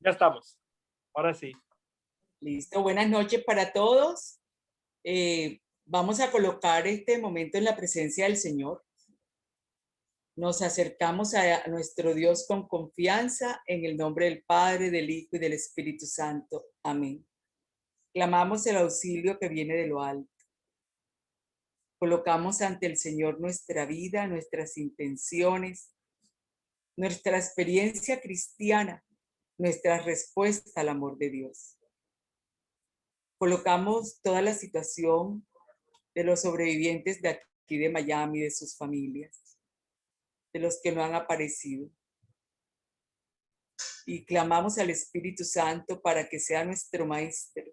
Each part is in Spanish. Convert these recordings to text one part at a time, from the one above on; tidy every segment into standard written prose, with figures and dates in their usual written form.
Ya estamos. Ahora sí. Listo, buenas noches para todos. Vamos a colocar este momento en la presencia del Señor. Nos acercamos a nuestro Dios con confianza en el nombre del Padre, del Hijo y del Espíritu Santo. Amén. Clamamos el auxilio que viene de lo alto. Colocamos ante el Señor nuestra vida, nuestras intenciones, nuestra experiencia cristiana, nuestra respuesta al amor de Dios. Colocamos toda la situación de los sobrevivientes de aquí de Miami, de sus familias, de los que no han aparecido. Y clamamos al Espíritu Santo para que sea nuestro maestro,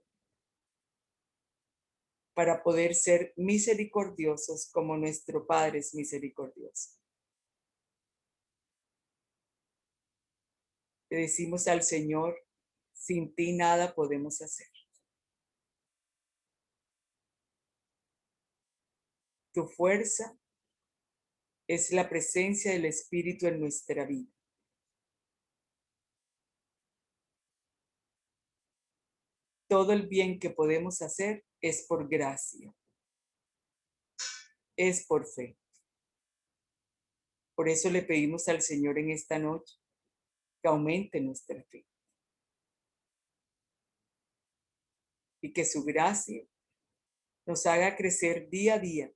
para poder ser misericordiosos como nuestro Padre es misericordioso. Le decimos al Señor, sin ti nada podemos hacer. Tu fuerza es la presencia del Espíritu en nuestra vida. Todo el bien que podemos hacer es por gracia, es por fe. Por eso le pedimos al Señor en esta noche que aumente nuestra fe y que su gracia nos haga crecer día a día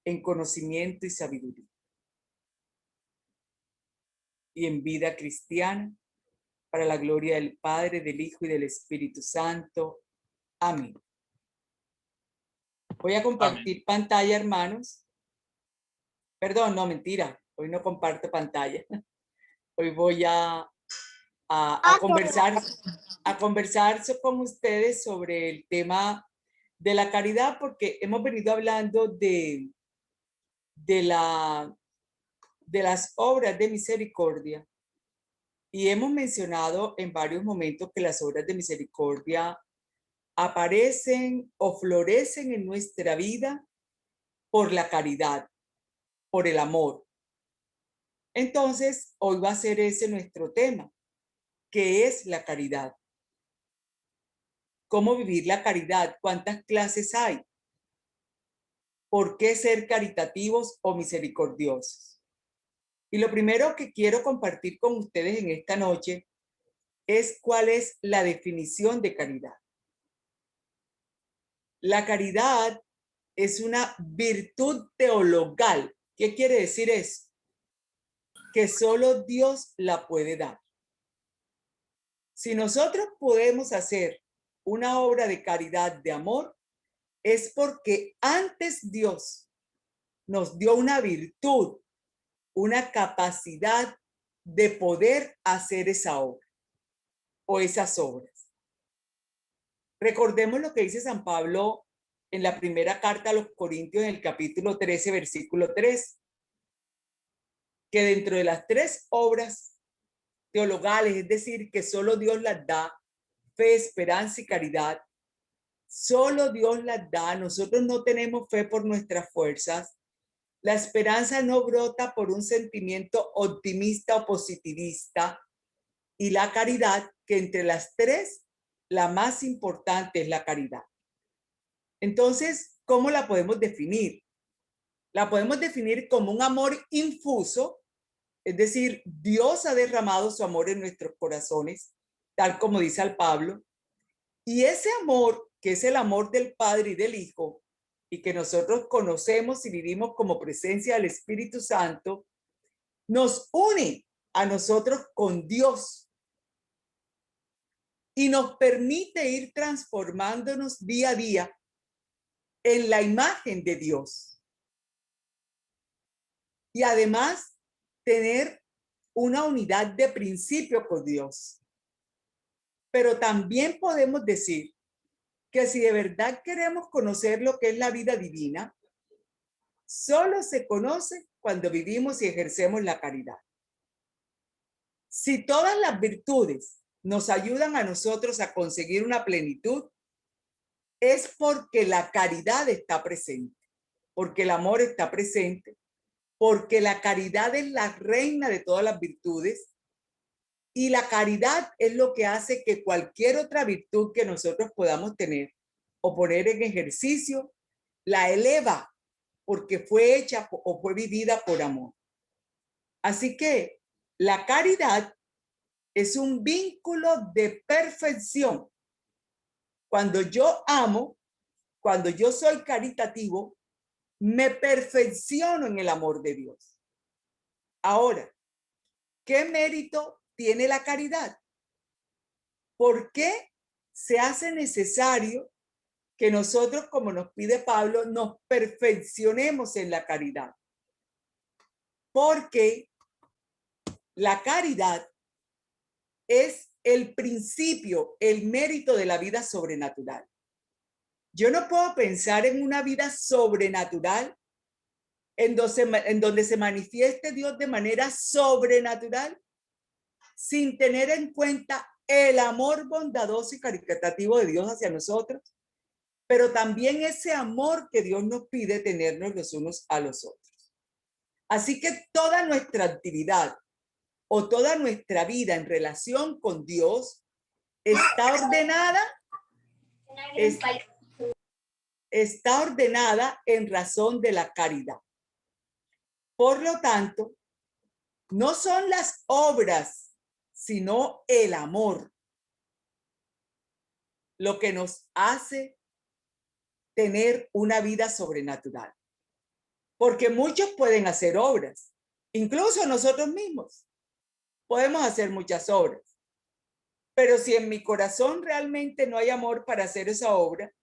en conocimiento y sabiduría y en vida cristiana para la gloria del Padre, del Hijo y del Espíritu Santo. Amén. Voy a compartir pantalla, hermanos. Perdón, no, mentira. Hoy no comparto pantalla. Hoy voy a conversar con ustedes sobre el tema de la caridad, porque hemos venido hablando de las obras de misericordia y hemos mencionado en varios momentos que las obras de misericordia aparecen o florecen en nuestra vida por la caridad, por el amor. Entonces, hoy va a ser ese nuestro tema, ¿qué es la caridad? ¿Cómo vivir la caridad? ¿Cuántas clases hay? ¿Por qué ser caritativos o misericordiosos? Y lo primero que quiero compartir con ustedes en esta noche es cuál es la definición de caridad. La caridad es una virtud teologal. ¿Qué quiere decir eso? Que solo Dios la puede dar. Si nosotros podemos hacer una obra de caridad, de amor, es porque antes Dios nos dio una virtud, una capacidad de poder hacer esa obra o esas obras. Recordemos lo que dice San Pablo en la primera carta a los Corintios, en el capítulo 13, versículo 3, que dentro de las tres obras teologales, es decir, que solo Dios las da, fe, esperanza y caridad, solo Dios las da, nosotros no tenemos fe por nuestras fuerzas, la esperanza no brota por un sentimiento optimista o positivista, y la caridad, que entre las tres, la más importante es la caridad. Entonces, ¿cómo la podemos definir? La podemos definir como un amor infuso, es decir, Dios ha derramado su amor en nuestros corazones, tal como dice al Pablo, y ese amor, que es el amor del Padre y del Hijo, y que nosotros conocemos y vivimos como presencia del Espíritu Santo, nos une a nosotros con Dios y nos permite ir transformándonos día a día en la imagen de Dios. Y además, tener una unidad de principio con Dios. Pero también podemos decir que si de verdad queremos conocer lo que es la vida divina, solo se conoce cuando vivimos y ejercemos la caridad. Si todas las virtudes nos ayudan a nosotros a conseguir una plenitud, es porque la caridad está presente, porque el amor está presente, porque la caridad es la reina de todas las virtudes Y la caridad es lo que hace que cualquier otra virtud que nosotros podamos tener o poner en ejercicio, la eleva porque fue hecha o fue vivida por amor. Así que la caridad es un vínculo de perfección. Cuando yo amo, cuando yo soy caritativo, me perfecciono en el amor de Dios. Ahora, ¿qué mérito tiene la caridad? ¿Por qué se hace necesario que nosotros, como nos pide Pablo, nos perfeccionemos en la caridad? Porque la caridad es el principio, el mérito de la vida sobrenatural. Yo no puedo pensar en una vida sobrenatural en donde se manifieste Dios de manera sobrenatural sin tener en cuenta el amor bondadoso y caritativo de Dios hacia nosotros, pero también ese amor que Dios nos pide tenernos los unos a los otros. Así que toda nuestra actividad o toda nuestra vida en relación con Dios está ordenada en razón de la caridad. Por lo tanto, no son las obras, sino el amor lo que nos hace tener una vida sobrenatural. Porque muchos pueden hacer obras, incluso nosotros mismos podemos hacer muchas obras. Pero si en mi corazón realmente no hay amor para hacer esa obra,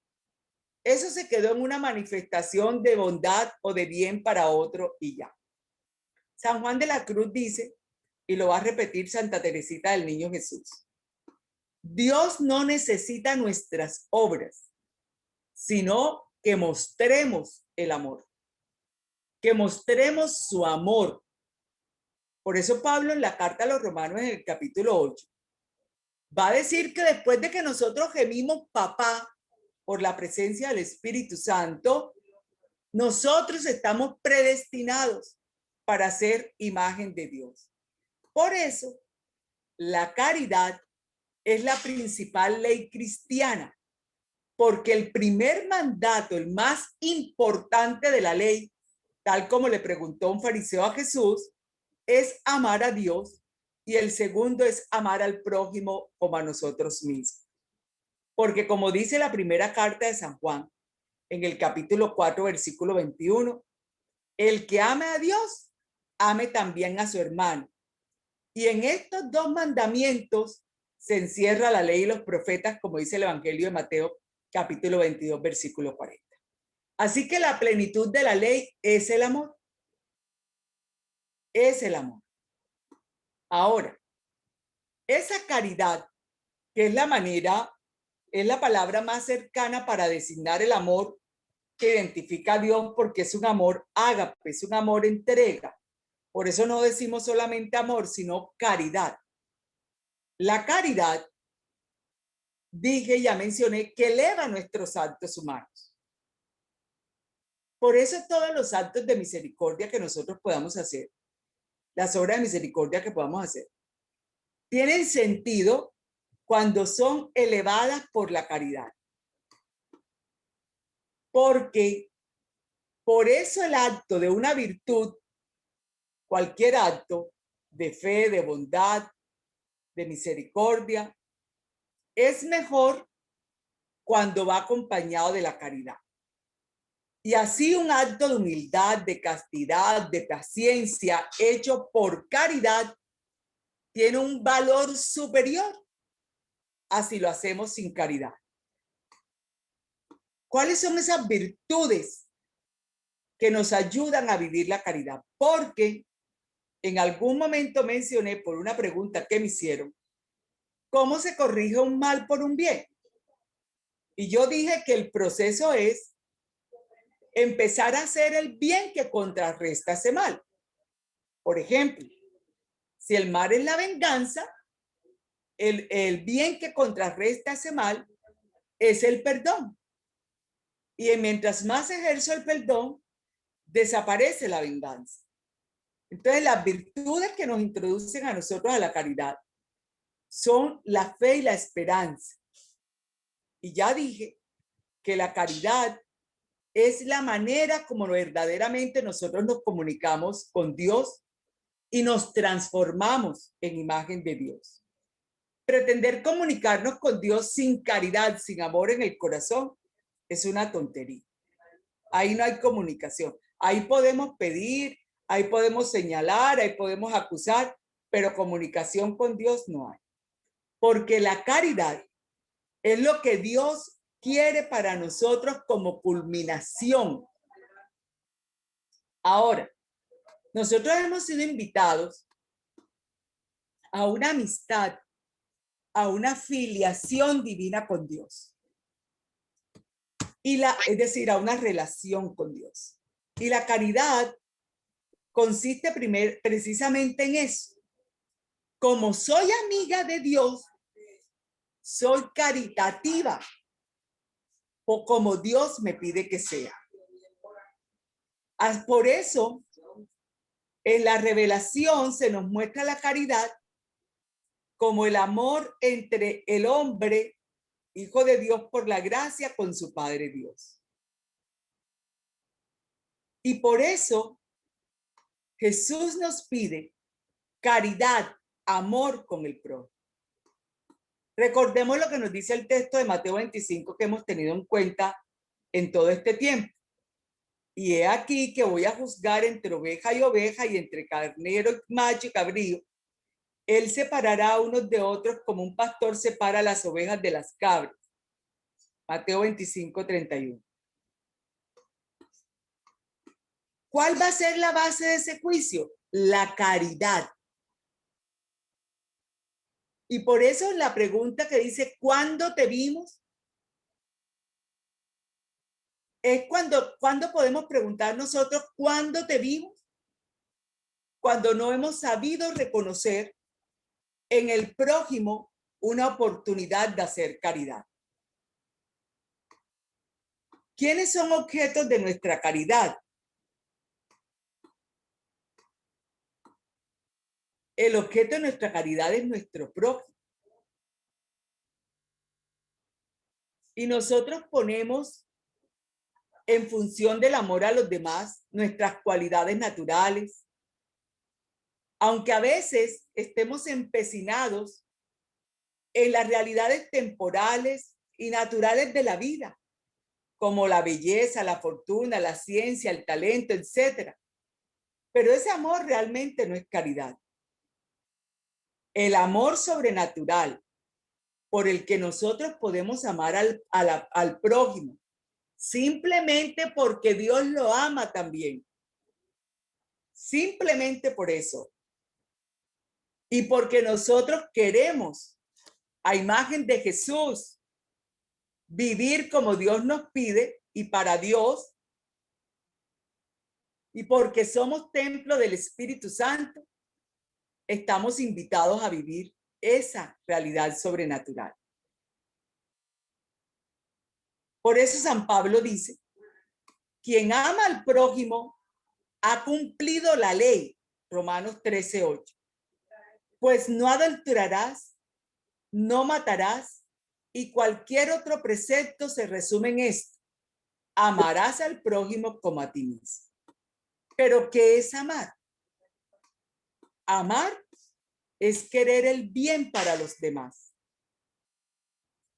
eso se quedó en una manifestación de bondad o de bien para otro y ya. San Juan de la Cruz dice, y lo va a repetir Santa Teresita del Niño Jesús, Dios no necesita nuestras obras, sino que mostremos el amor, que mostremos su amor. Por eso Pablo en la carta a los Romanos en el capítulo 8 va a decir que después de que nosotros gemimos papá por la presencia del Espíritu Santo, nosotros estamos predestinados para ser imagen de Dios. Por eso, la caridad es la principal ley cristiana, porque el primer mandato, el más importante de la ley, tal como le preguntó un fariseo a Jesús, es amar a Dios, y el segundo es amar al prójimo como a nosotros mismos. Porque como dice la primera carta de San Juan, en el capítulo 4, versículo 21, el que ame a Dios, ame también a su hermano. Y en estos dos mandamientos se encierra la ley y los profetas, como dice el Evangelio de Mateo, capítulo 22, versículo 40. Así que la plenitud de la ley es el amor. Es el amor. Ahora, esa caridad, que es la palabra más cercana para designar el amor que identifica a Dios, porque es un amor ágape, es un amor entrega. Por eso no decimos solamente amor, sino caridad. La caridad, dije, ya mencioné, que eleva nuestros actos humanos. Por eso todos los actos de misericordia que nosotros podamos hacer, las obras de misericordia que podamos hacer, tienen sentido cuando son elevadas por la caridad. Porque por eso el acto de una virtud, cualquier acto de fe, de bondad, de misericordia, es mejor cuando va acompañado de la caridad. Y así un acto de humildad, de castidad, de paciencia, hecho por caridad, tiene un valor superior a si lo hacemos sin caridad. ¿Cuáles son esas virtudes que nos ayudan a vivir la caridad? Porque en algún momento mencioné por una pregunta que me hicieron, ¿cómo se corrige un mal por un bien? Y yo dije que el proceso es empezar a hacer el bien que contrarresta ese mal. Por ejemplo, si el mal es la venganza, el bien que contrarresta ese mal es el perdón. Y mientras más ejerzo el perdón, desaparece la venganza. Entonces, las virtudes que nos introducen a nosotros a la caridad son la fe y la esperanza. Y ya dije que la caridad es la manera como verdaderamente nosotros nos comunicamos con Dios y nos transformamos en imagen de Dios. Pretender comunicarnos con Dios sin caridad, sin amor en el corazón, es una tontería. Ahí no hay comunicación. Ahí podemos pedir, ahí podemos señalar, ahí podemos acusar, pero comunicación con Dios no hay. Porque la caridad es lo que Dios quiere para nosotros como culminación. Ahora, nosotros hemos sido invitados a una amistad, a una filiación divina con Dios. Es decir, a una relación con Dios. Y la caridad consiste precisamente en eso. Como soy amiga de Dios, soy caritativa, o como Dios me pide que sea. Por eso, en la revelación se nos muestra la caridad como el amor entre el hombre, hijo de Dios por la gracia, con su Padre Dios. Y por eso Jesús nos pide caridad, amor con el prójimo. Recordemos lo que nos dice el texto de Mateo 25 que hemos tenido en cuenta en todo este tiempo. Y he aquí que voy a juzgar entre oveja y oveja y entre carnero y macho y cabrío. Él separará a unos de otros como un pastor separa las ovejas de las cabras. Mateo 25, 31. ¿Cuál va a ser la base de ese juicio? La caridad. Y por eso la pregunta que dice, ¿cuándo te vimos? Es cuando podemos preguntar nosotros, ¿cuándo te vimos? Cuando no hemos sabido reconocer en el prójimo una oportunidad de hacer caridad. ¿Quiénes son objetos de nuestra caridad? El objeto de nuestra caridad es nuestro prójimo. Y nosotros ponemos en función del amor a los demás nuestras cualidades naturales, aunque a veces estemos empecinados en las realidades temporales y naturales de la vida, como la belleza, la fortuna, la ciencia, el talento, etc. Pero ese amor realmente no es caridad. El amor sobrenatural por el que nosotros podemos amar al prójimo, simplemente porque Dios lo ama también. Simplemente por eso. Y porque nosotros queremos, a imagen de Jesús, vivir como Dios nos pide y para Dios, y porque somos templo del Espíritu Santo, estamos invitados a vivir esa realidad sobrenatural. Por eso San Pablo dice, quien ama al prójimo ha cumplido la ley, Romanos 13:8. Pues no adulterarás, no matarás, y cualquier otro precepto se resume en esto: amarás al prójimo como a ti mismo. ¿Pero qué es amar? Amar es querer el bien para los demás.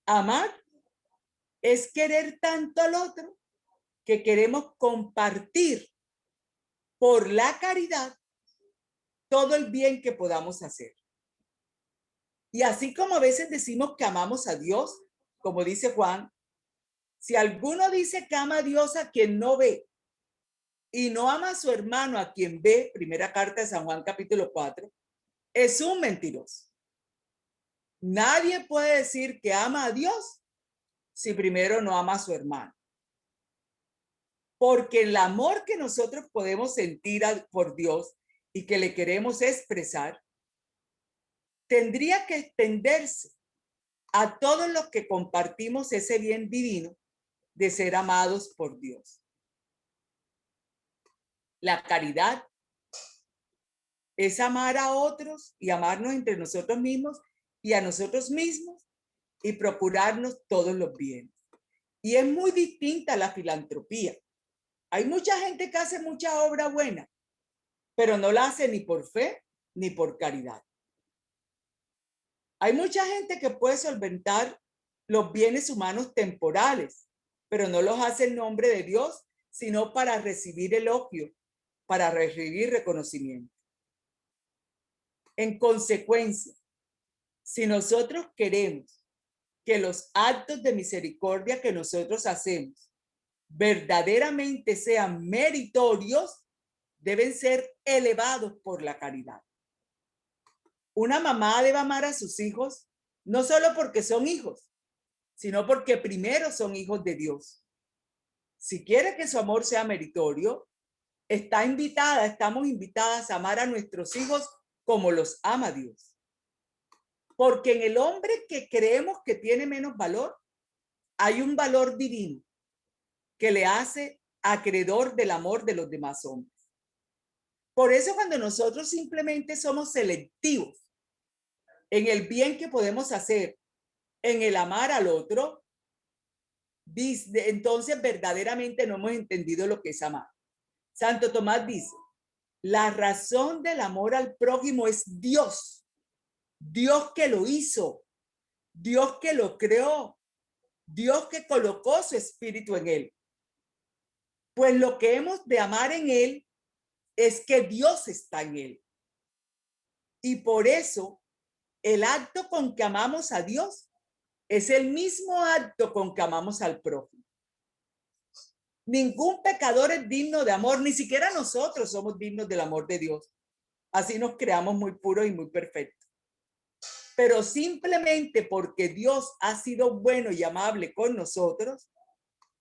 Amar es querer tanto al otro que queremos compartir por la caridad todo el bien que podamos hacer. Y así como a veces decimos que amamos a Dios, como dice Juan, si alguno dice que ama a Dios a quien no ve y no ama a su hermano a quien ve, primera carta de San Juan capítulo 4, es un mentiroso. Nadie puede decir que ama a Dios si primero no ama a su hermano. Porque el amor que nosotros podemos sentir por Dios y que le queremos expresar, tendría que extenderse a todos los que compartimos ese bien divino de ser amados por Dios. La caridad es amar a otros y amarnos entre nosotros mismos y a nosotros mismos y procurarnos todos los bienes. Y es muy distinta a la filantropía. Hay mucha gente que hace mucha obra buena, pero no la hace ni por fe ni por caridad. Hay mucha gente que puede solventar los bienes humanos temporales, pero no los hace en nombre de Dios, sino para recibir elogio, para recibir reconocimiento. En consecuencia, si nosotros queremos que los actos de misericordia que nosotros hacemos verdaderamente sean meritorios, deben ser elevados por la caridad. Una mamá debe amar a sus hijos no solo porque son hijos, sino porque primero son hijos de Dios. Si quiere que su amor sea meritorio, estamos invitadas a amar a nuestros hijos como los ama Dios. Porque en el hombre que creemos que tiene menos valor, hay un valor divino que le hace acreedor del amor de los demás hombres. Por eso cuando nosotros simplemente somos selectivos en el bien que podemos hacer, en el amar al otro, entonces verdaderamente no hemos entendido lo que es amar. Santo Tomás dice, la razón del amor al prójimo es Dios. Dios que lo hizo, Dios que lo creó, Dios que colocó su espíritu en él. Pues lo que hemos de amar en él es que Dios está en él. Y por eso el acto con que amamos a Dios es el mismo acto con que amamos al prójimo. Ningún pecador es digno de amor, ni siquiera nosotros somos dignos del amor de Dios. Así nos creamos muy puros y muy perfectos. Pero simplemente porque Dios ha sido bueno y amable con nosotros,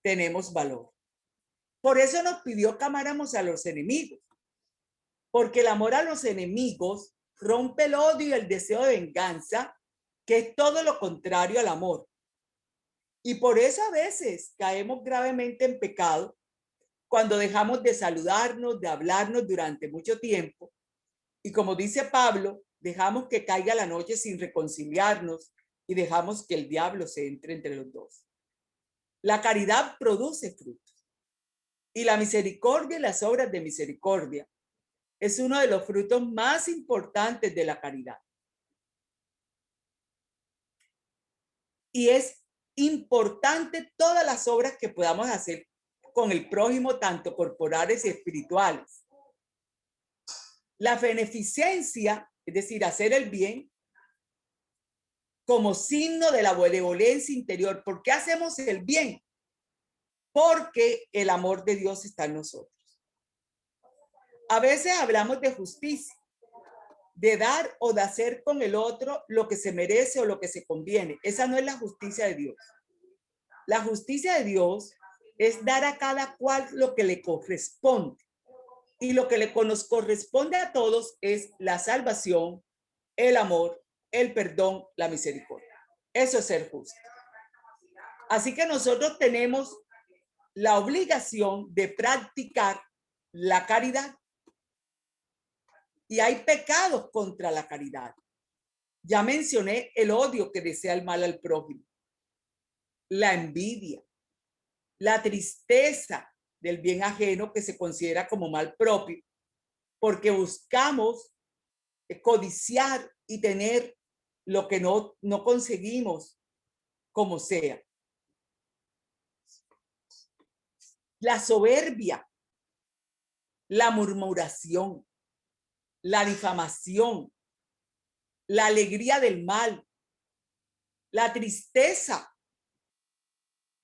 tenemos valor. Por eso nos pidió que amáramos a los enemigos, porque el amor a los enemigos rompe el odio y el deseo de venganza, que es todo lo contrario al amor. Y por eso a veces caemos gravemente en pecado cuando dejamos de saludarnos, de hablarnos durante mucho tiempo. Y como dice Pablo, dejamos que caiga la noche sin reconciliarnos y dejamos que el diablo se entre entre los dos. La caridad produce frutos. Y la misericordia y las obras de misericordia es uno de los frutos más importantes de la caridad. Y es importante todas las obras que podamos hacer con el prójimo, tanto corporales y espirituales. La beneficencia, es decir, hacer el bien, como signo de la benevolencia interior. ¿Por qué hacemos el bien? Porque el amor de Dios está en nosotros. A veces hablamos de justicia, de dar o de hacer con el otro lo que se merece o lo que se conviene. Esa no es la justicia de Dios. La justicia de Dios es dar a cada cual lo que le corresponde. Y lo que nos corresponde a todos es la salvación, el amor, el perdón, la misericordia. Eso es ser justo. Así que nosotros tenemos la obligación de practicar la caridad. Y hay pecados contra la caridad. Ya mencioné el odio que desea el mal al prójimo, la envidia, la tristeza del bien ajeno que se considera como mal propio, porque buscamos codiciar y tener lo que no conseguimos como sea. La soberbia, la murmuración, la difamación, la alegría del mal, la tristeza,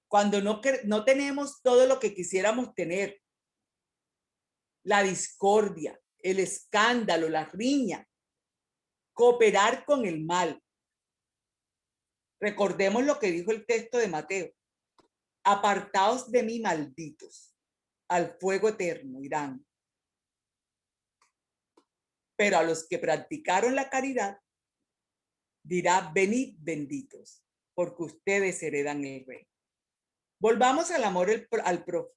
cuando no tenemos todo lo que quisiéramos tener, la discordia, el escándalo, la riña, cooperar con el mal. Recordemos lo que dijo el texto de Mateo. Apartaos de mí, malditos, al fuego eterno irán. Pero a los que practicaron la caridad, dirá, venid benditos, porque ustedes heredan el reino. Volvamos al amor al prójimo.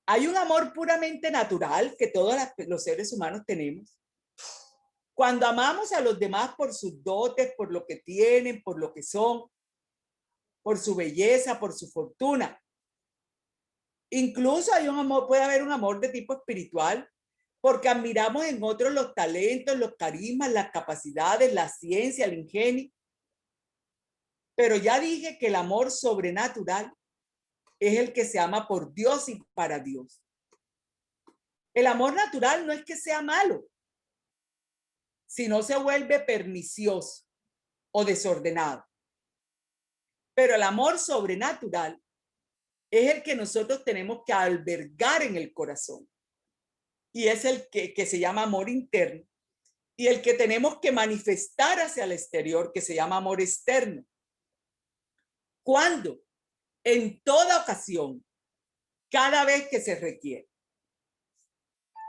Hay un amor puramente natural que todos los seres humanos tenemos, Cuando amamos a los demás por sus dotes, por lo que tienen, por lo que son, por su belleza, por su fortuna. Incluso hay un amor, puede haber un amor de tipo espiritual, porque admiramos en otros los talentos, los carismas, las capacidades, la ciencia, el ingenio. Pero ya dije que el amor sobrenatural es el que se ama por Dios y para Dios. El amor natural no es que sea malo, sino se vuelve pernicioso o desordenado. Pero el amor sobrenatural es el que nosotros tenemos que albergar en el corazón. Y es el que se llama amor interno. Y el que tenemos que manifestar hacia el exterior, que se llama amor externo. ¿Cuándo? En toda ocasión, cada vez que se requiere.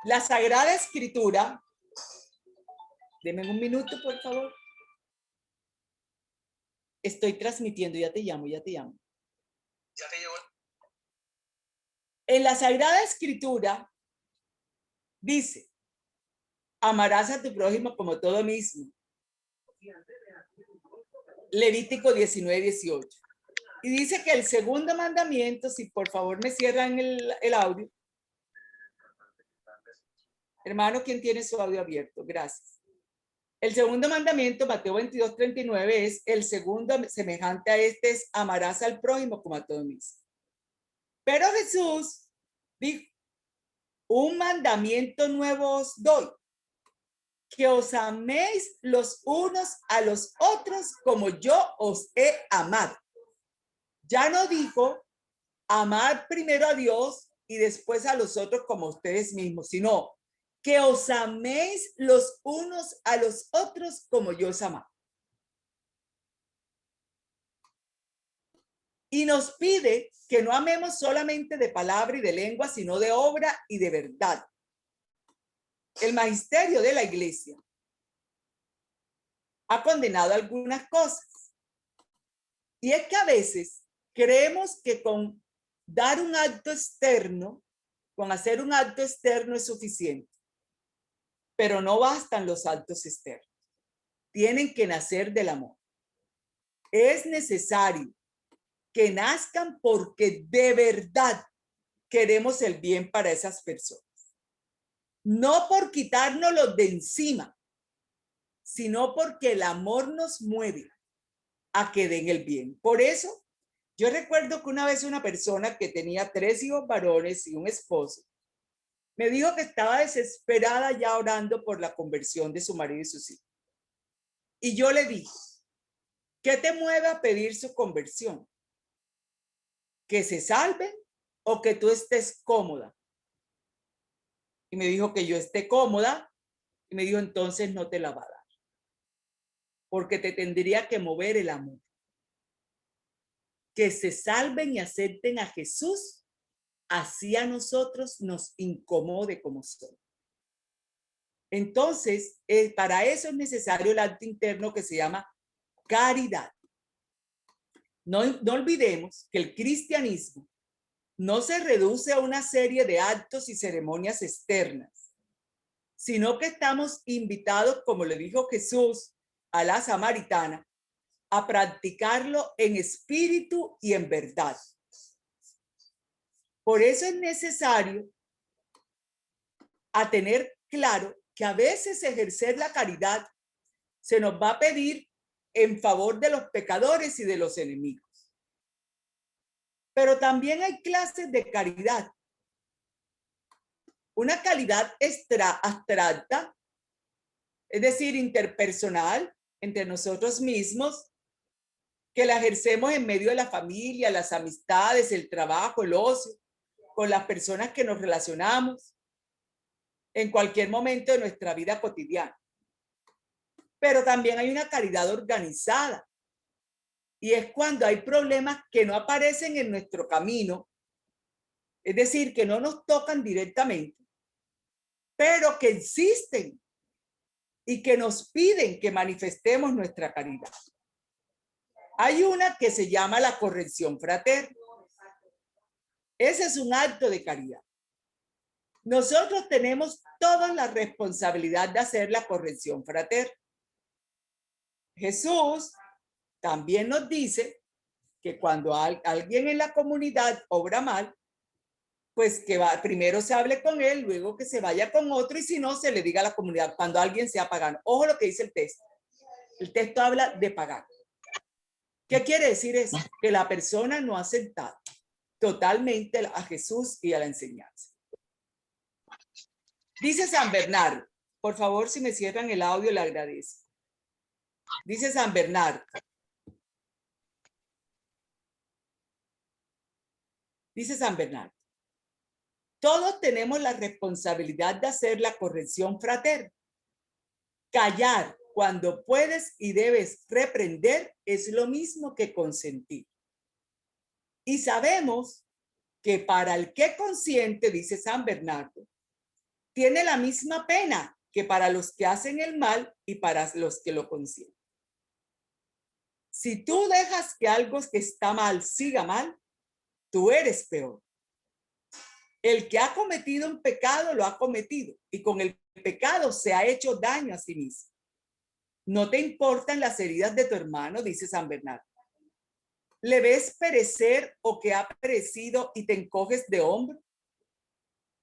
La Sagrada Escritura, denme un minuto, por favor. Estoy transmitiendo, ya te llamo. Ya te llevo. En la Sagrada Escritura dice, amarás a tu prójimo como todo mismo. Levítico 19:18. Y dice que el segundo mandamiento, si por favor me cierran el audio. Hermano, ¿quién tiene su audio abierto? Gracias. El segundo mandamiento, Mateo 22:39, es el segundo semejante a este, es amarás al prójimo como a todo mismo. Pero Jesús dijo, un mandamiento nuevo os doy, que os améis los unos a los otros como yo os he amado. Ya no dijo amar primero a Dios y después a los otros como ustedes mismos, sino que os améis los unos a los otros como yo os amo. Y nos pide que no amemos solamente de palabra y de lengua, sino de obra y de verdad. El magisterio de la iglesia ha condenado algunas cosas. Y es que a veces creemos que con dar un acto externo, con hacer un acto externo es suficiente. Pero no bastan los actos externos. Tienen que nacer del amor. Es necesario que nazcan porque de verdad queremos el bien para esas personas. No por quitárnoslos de encima, sino porque el amor nos mueve a que den el bien. Por eso, yo recuerdo que una vez una persona que tenía 3 hijos varones y un esposo, me dijo que estaba desesperada ya orando por la conversión de su marido y sus hijos. Y yo le dije, ¿qué te mueve a pedir su conversión? ¿Que se salven o que tú estés cómoda? Y me dijo que yo esté cómoda. Y me dijo, entonces no te la va a dar. Porque te tendría que mover el amor. Que se salven y acepten a Jesús, así a nosotros nos incomode como son. Entonces, para eso es necesario el acto interno que se llama caridad. No olvidemos que el cristianismo no se reduce a una serie de actos y ceremonias externas, sino que estamos invitados, como le dijo Jesús a la samaritana, a practicarlo en espíritu y en verdad. Por eso es necesario a tener claro que a veces ejercer la caridad se nos va a pedir en favor de los pecadores y de los enemigos. Pero también hay clases de caridad. Una caridad abstracta, es decir, interpersonal entre nosotros mismos, que la ejercemos en medio de la familia, las amistades, el trabajo, el ocio, con las personas que nos relacionamos en cualquier momento de nuestra vida cotidiana. Pero también hay una caridad organizada. Y es cuando hay problemas que no aparecen en nuestro camino, es decir, que no nos tocan directamente, pero que existen y que nos piden que manifestemos nuestra caridad. Hay una que se llama la corrección fraterna. Ese es un acto de caridad. nosotros tenemos toda la responsabilidad de hacer la corrección fraterna. Jesús también nos dice que cuando alguien en la comunidad obra mal, pues que primero se hable con él, luego que se vaya con otro, y si no, se le diga a la comunidad cuando alguien sea pagano. Ojo lo que dice el texto. El texto habla de pagano. ¿Qué quiere decir eso? Que la persona no ha aceptado totalmente a Jesús y a la enseñanza. Dice San Bernardo, por favor, si me cierran el audio, le agradezco. Dice San Bernardo. Dice San Bernardo. Todos tenemos la responsabilidad de hacer la corrección fraterna. Callar cuando puedes y debes reprender es lo mismo que consentir. Y sabemos que para el que consiente, dice San Bernardo, tiene la misma pena que para los que hacen el mal y para los que lo consienten. Si tú dejas que algo que está mal siga mal, tú eres peor. El que ha cometido un pecado lo ha cometido y con el pecado se ha hecho daño a sí mismo. ¿No te importan las heridas de tu hermano?, dice San Bernardo. ¿Le ves perecer o que ha perecido y te encoges de hombro?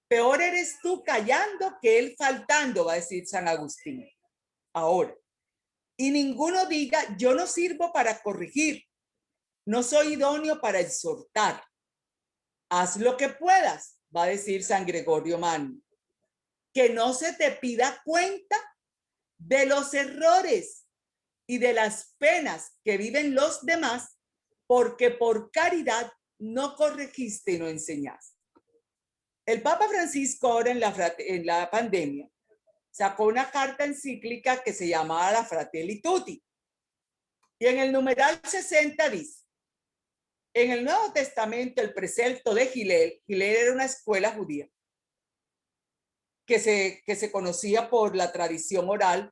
Peor eres tú callando que él faltando, va a decir San Agustín. Ahora, y ninguno diga, yo no sirvo para corregir, no soy idóneo para exhortar. Haz lo que puedas, va a decir San Gregorio Magno. Que no se te pida cuenta de los errores y de las penas que viven los demás, porque por caridad no corregiste y no enseñaste. El Papa Francisco ahora en la pandemia sacó una carta encíclica que se llamaba la Fratelli Tutti. Y en el numeral 60 dice, en el Nuevo Testamento el precepto de Hillel era una escuela judía que se conocía por la tradición oral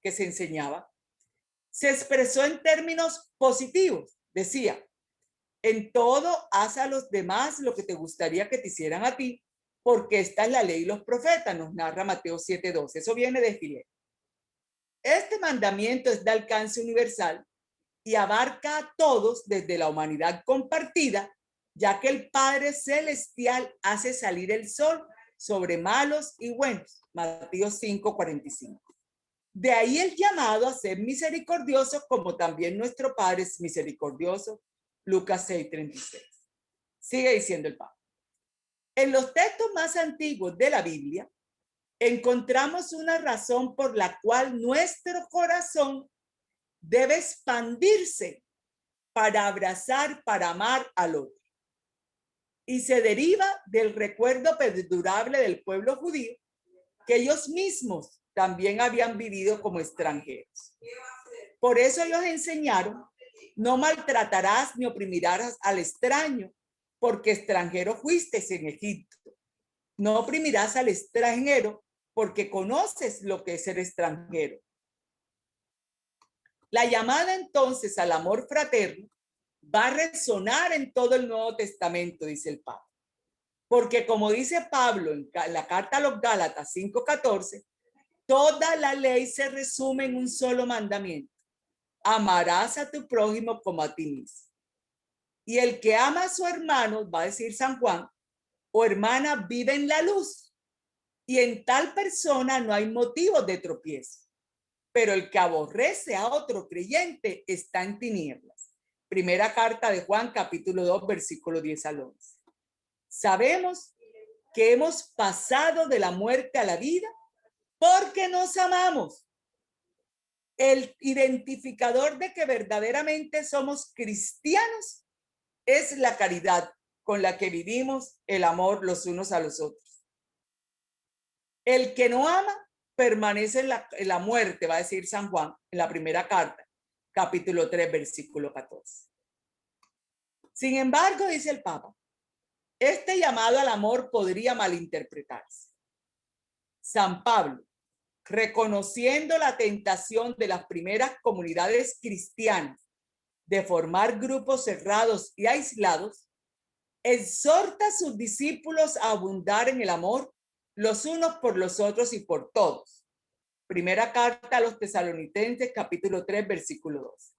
que se enseñaba, se expresó en términos positivos. Decía, en todo haz a los demás lo que te gustaría que te hicieran a ti, porque esta es la ley y los profetas, nos narra Mateo 7:12. Eso viene de Hillel. Este mandamiento es de alcance universal y abarca a todos desde la humanidad compartida, ya que el Padre Celestial hace salir el sol sobre malos y buenos. Mateo 5:45. De ahí el llamado a ser misericordioso, como también nuestro Padre es misericordioso. Lucas 6:36. Sigue diciendo el Papa. En los textos más antiguos de la Biblia, encontramos una razón por la cual nuestro corazón debe expandirse para abrazar, para amar al otro. Y se deriva del recuerdo perdurable del pueblo judío, que ellos mismos también habían vivido como extranjeros. Por eso ellos enseñaron, no maltratarás ni oprimirás al extraño, porque extranjero fuiste en Egipto. No oprimirás al extranjero, porque conoces lo que es ser extranjero. La llamada entonces al amor fraterno va a resonar en todo el Nuevo Testamento, dice el Papa. Porque como dice Pablo en la carta a los Gálatas 5:14, toda la ley se resume en un solo mandamiento. Amarás a tu prójimo como a ti mismo. Y el que ama a su hermano, va a decir San Juan, o hermana, vive en la luz. Y en tal persona no hay motivo de tropiezo. Pero el que aborrece a otro creyente está en tinieblas. Primera carta de Juan, capítulo 2, versículo 10 al 11. Sabemos que hemos pasado de la muerte a la vida porque nos amamos. El identificador de que verdaderamente somos cristianos es la caridad con la que vivimos el amor los unos a los otros. El que no ama permanece en la muerte, va a decir San Juan en la primera carta, capítulo 3, versículo 14. Sin embargo, dice el Papa, este llamado al amor podría malinterpretarse. San Pablo, reconociendo la tentación de las primeras comunidades cristianas de formar grupos cerrados y aislados, exhorta a sus discípulos a abundar en el amor los unos por los otros y por todos. Primera carta a los Tesalonicenses, capítulo 3, versículo 2.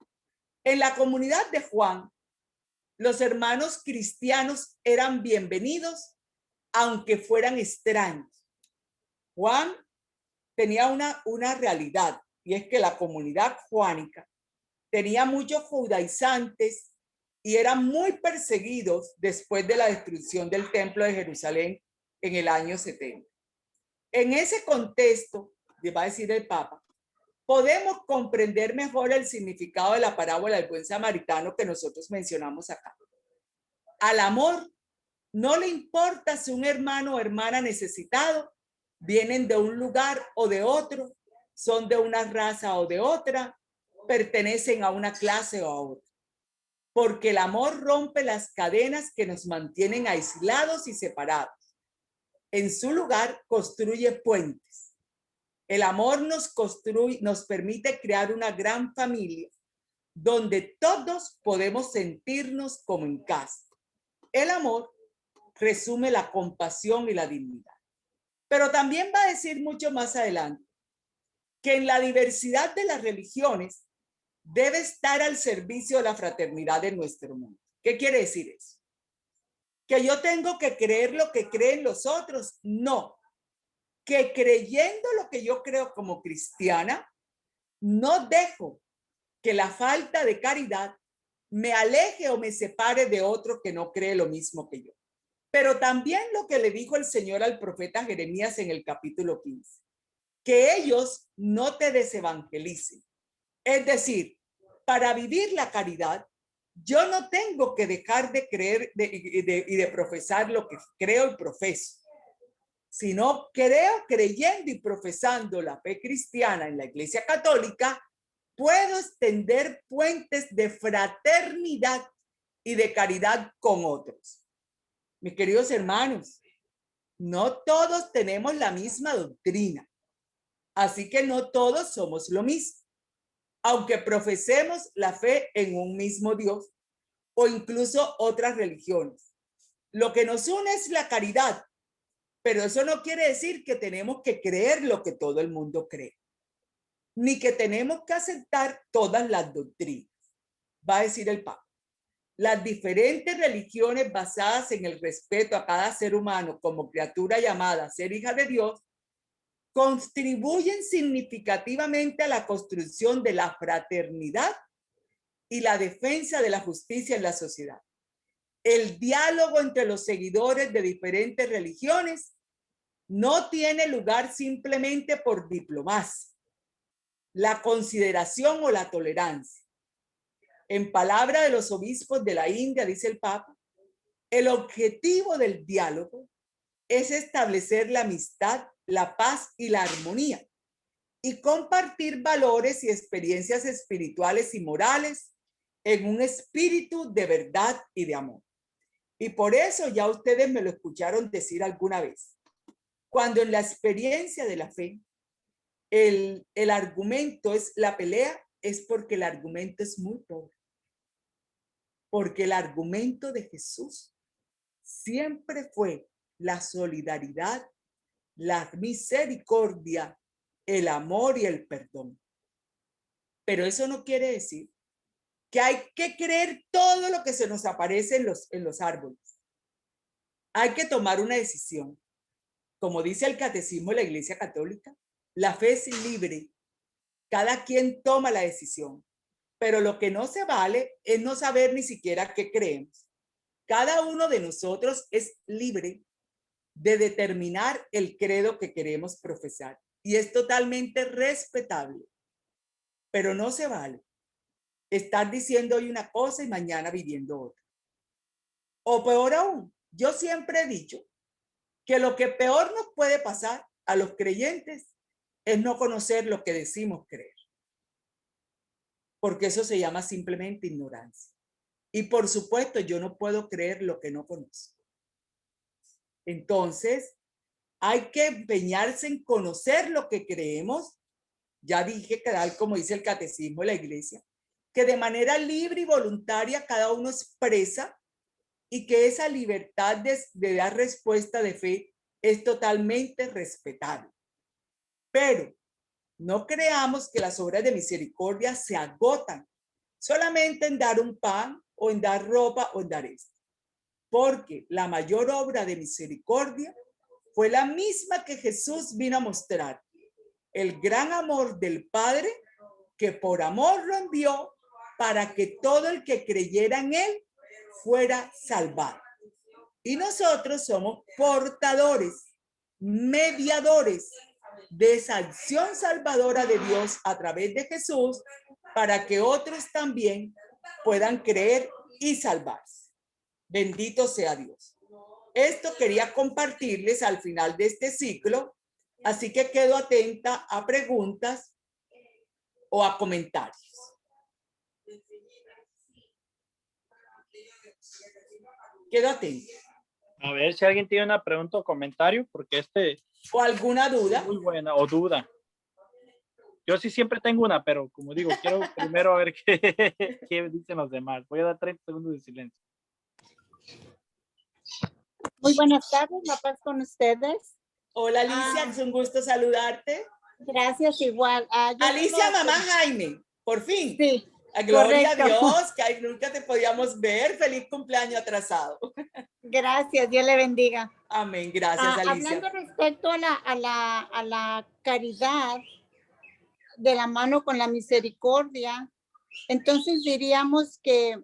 En la comunidad de Juan, los hermanos cristianos eran bienvenidos, aunque fueran extraños. Juan tenía una realidad, y es que la comunidad juánica tenía muchos judaizantes y eran muy perseguidos después de la destrucción del templo de Jerusalén en el año 70. En ese contexto, le va a decir el Papa, podemos comprender mejor el significado de la parábola del buen samaritano que nosotros mencionamos acá. Al amor no le importa si un hermano o hermana necesitado vienen de un lugar o de otro, son de una raza o de otra, pertenecen a una clase o a otra. Porque el amor rompe las cadenas que nos mantienen aislados y separados. En su lugar, construye puentes. El amor nos permite crear una gran familia donde todos podemos sentirnos como en casa. El amor resume la compasión y la dignidad. Pero también va a decir mucho más adelante que en la diversidad de las religiones debe estar al servicio de la fraternidad de nuestro mundo. ¿Qué quiere decir eso? ¿Que yo tengo que creer lo que creen los otros? No. Que creyendo lo que yo creo como cristiana, no dejo que la falta de caridad me aleje o me separe de otro que no cree lo mismo que yo. Pero también lo que le dijo el Señor al profeta Jeremías en el capítulo 15, que ellos no te desevangelicen. Es decir, para vivir la caridad, yo no tengo que dejar de creer y de profesar lo que creo y profeso, sino creyendo y profesando la fe cristiana en la Iglesia Católica, puedo extender puentes de fraternidad y de caridad con otros. Mis queridos hermanos, no todos tenemos la misma doctrina, así que no todos somos lo mismo, aunque profesemos la fe en un mismo Dios o incluso otras religiones. Lo que nos une es la caridad, pero eso no quiere decir que tenemos que creer lo que todo el mundo cree, ni que tenemos que aceptar todas las doctrinas. Va a decir el Papa. Las diferentes religiones basadas en el respeto a cada ser humano como criatura llamada a ser hija de Dios contribuyen significativamente a la construcción de la fraternidad y la defensa de la justicia en la sociedad. El diálogo entre los seguidores de diferentes religiones no tiene lugar simplemente por diplomacia, la consideración o la tolerancia. En palabra de los obispos de la India, dice el Papa, el objetivo del diálogo es establecer la amistad, la paz y la armonía y compartir valores y experiencias espirituales y morales en un espíritu de verdad y de amor. Y por eso ya ustedes me lo escucharon decir alguna vez. Cuando en la experiencia de la fe el argumento es la pelea, es porque el argumento es muy pobre. Porque el argumento de Jesús siempre fue la solidaridad, la misericordia, el amor y el perdón. Pero eso no quiere decir que hay que creer todo lo que se nos aparece en los árboles. Hay que tomar una decisión. Como dice el Catecismo de la Iglesia Católica, la fe es libre. Cada quien toma la decisión. Pero lo que no se vale es no saber ni siquiera qué creemos. Cada uno de nosotros es libre de determinar el credo que queremos profesar. Y es totalmente respetable. Pero no se vale estar diciendo hoy una cosa y mañana viviendo otra. O peor aún, yo siempre he dicho que lo que peor nos puede pasar a los creyentes es no conocer lo que decimos creer. Porque eso se llama simplemente ignorancia. Y por supuesto, yo no puedo creer lo que no conozco. Entonces, hay que empeñarse en conocer lo que creemos. Ya dije que tal como dice el Catecismo de la Iglesia, que de manera libre y voluntaria cada uno expresa y que esa libertad de dar respuesta de fe es totalmente respetable. Pero no creamos que las obras de misericordia se agotan solamente en dar un pan o en dar ropa o en dar esto. Porque la mayor obra de misericordia fue la misma que Jesús vino a mostrar. El gran amor del Padre que por amor lo envió para que todo el que creyera en él fuera salvado. Y nosotros somos portadores, mediadores de esa acción salvadora de Dios a través de Jesús para que otros también puedan creer y salvarse. Bendito sea Dios. Esto quería compartirles al final de este ciclo, así que quedo atenta a preguntas o a comentarios. Quedo atenta. A ver si alguien tiene una pregunta o comentario, porque ¿O alguna duda? es muy buena, o duda. Yo sí siempre tengo una, pero como digo, quiero primero ver qué dicen los demás. Voy a dar 30 segundos de silencio. Muy buenas tardes, la paz con ustedes. Hola Alicia, es un gusto saludarte. Gracias, igual. Alicia, mamá Jaime, por fin. Sí. Gloria correcto. a Dios, que nunca te podíamos ver. Feliz cumpleaños atrasado. Gracias, Dios le bendiga. Amén, gracias Alicia. Hablando respecto a la caridad de la mano con la misericordia, entonces diríamos que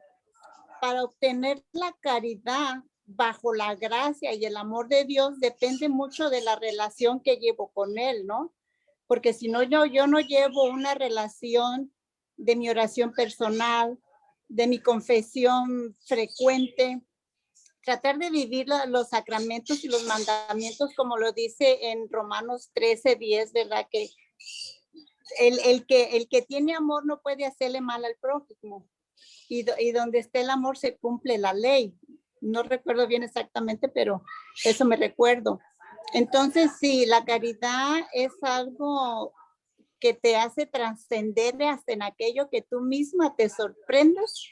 para obtener la caridad bajo la gracia y el amor de Dios depende mucho de la relación que llevo con Él, ¿no? Porque si no, yo no llevo una relación de mi oración personal, de mi confesión frecuente, tratar de vivir los sacramentos y los mandamientos como lo dice en Romanos 13:10, ¿verdad? Que el que tiene amor no puede hacerle mal al prójimo. Y donde esté el amor se cumple la ley. No recuerdo bien exactamente, pero eso me recuerdo. Entonces, sí, la caridad es algo que te hace trascender hasta en aquello que tú misma te sorprendes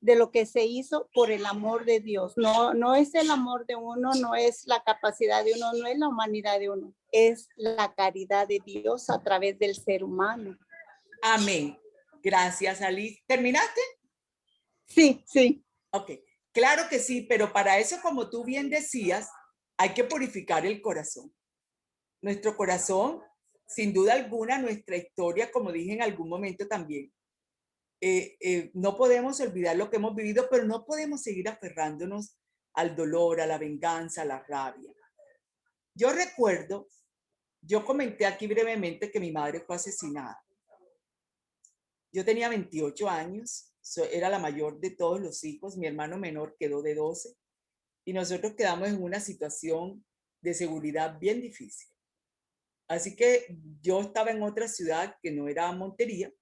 de lo que se hizo por el amor de Dios. No es el amor de uno, no es la capacidad de uno, no es la humanidad de uno, es la caridad de Dios a través del ser humano. Amén. Gracias, Alicia. ¿Terminaste? Sí, sí. Ok, claro que sí, pero para eso, como tú bien decías, hay que purificar el corazón. Nuestro corazón, sin duda alguna, nuestra historia, como dije en algún momento también, no podemos olvidar lo que hemos vivido, pero no podemos seguir aferrándonos al dolor, a la venganza, a la rabia. Yo recuerdo, yo comenté aquí brevemente que mi madre fue asesinada. Yo tenía 28 años, era la mayor de todos los hijos, mi hermano menor quedó de 12 y nosotros quedamos en una situación de seguridad bien difícil. Así que yo estaba en otra ciudad que no era Montería,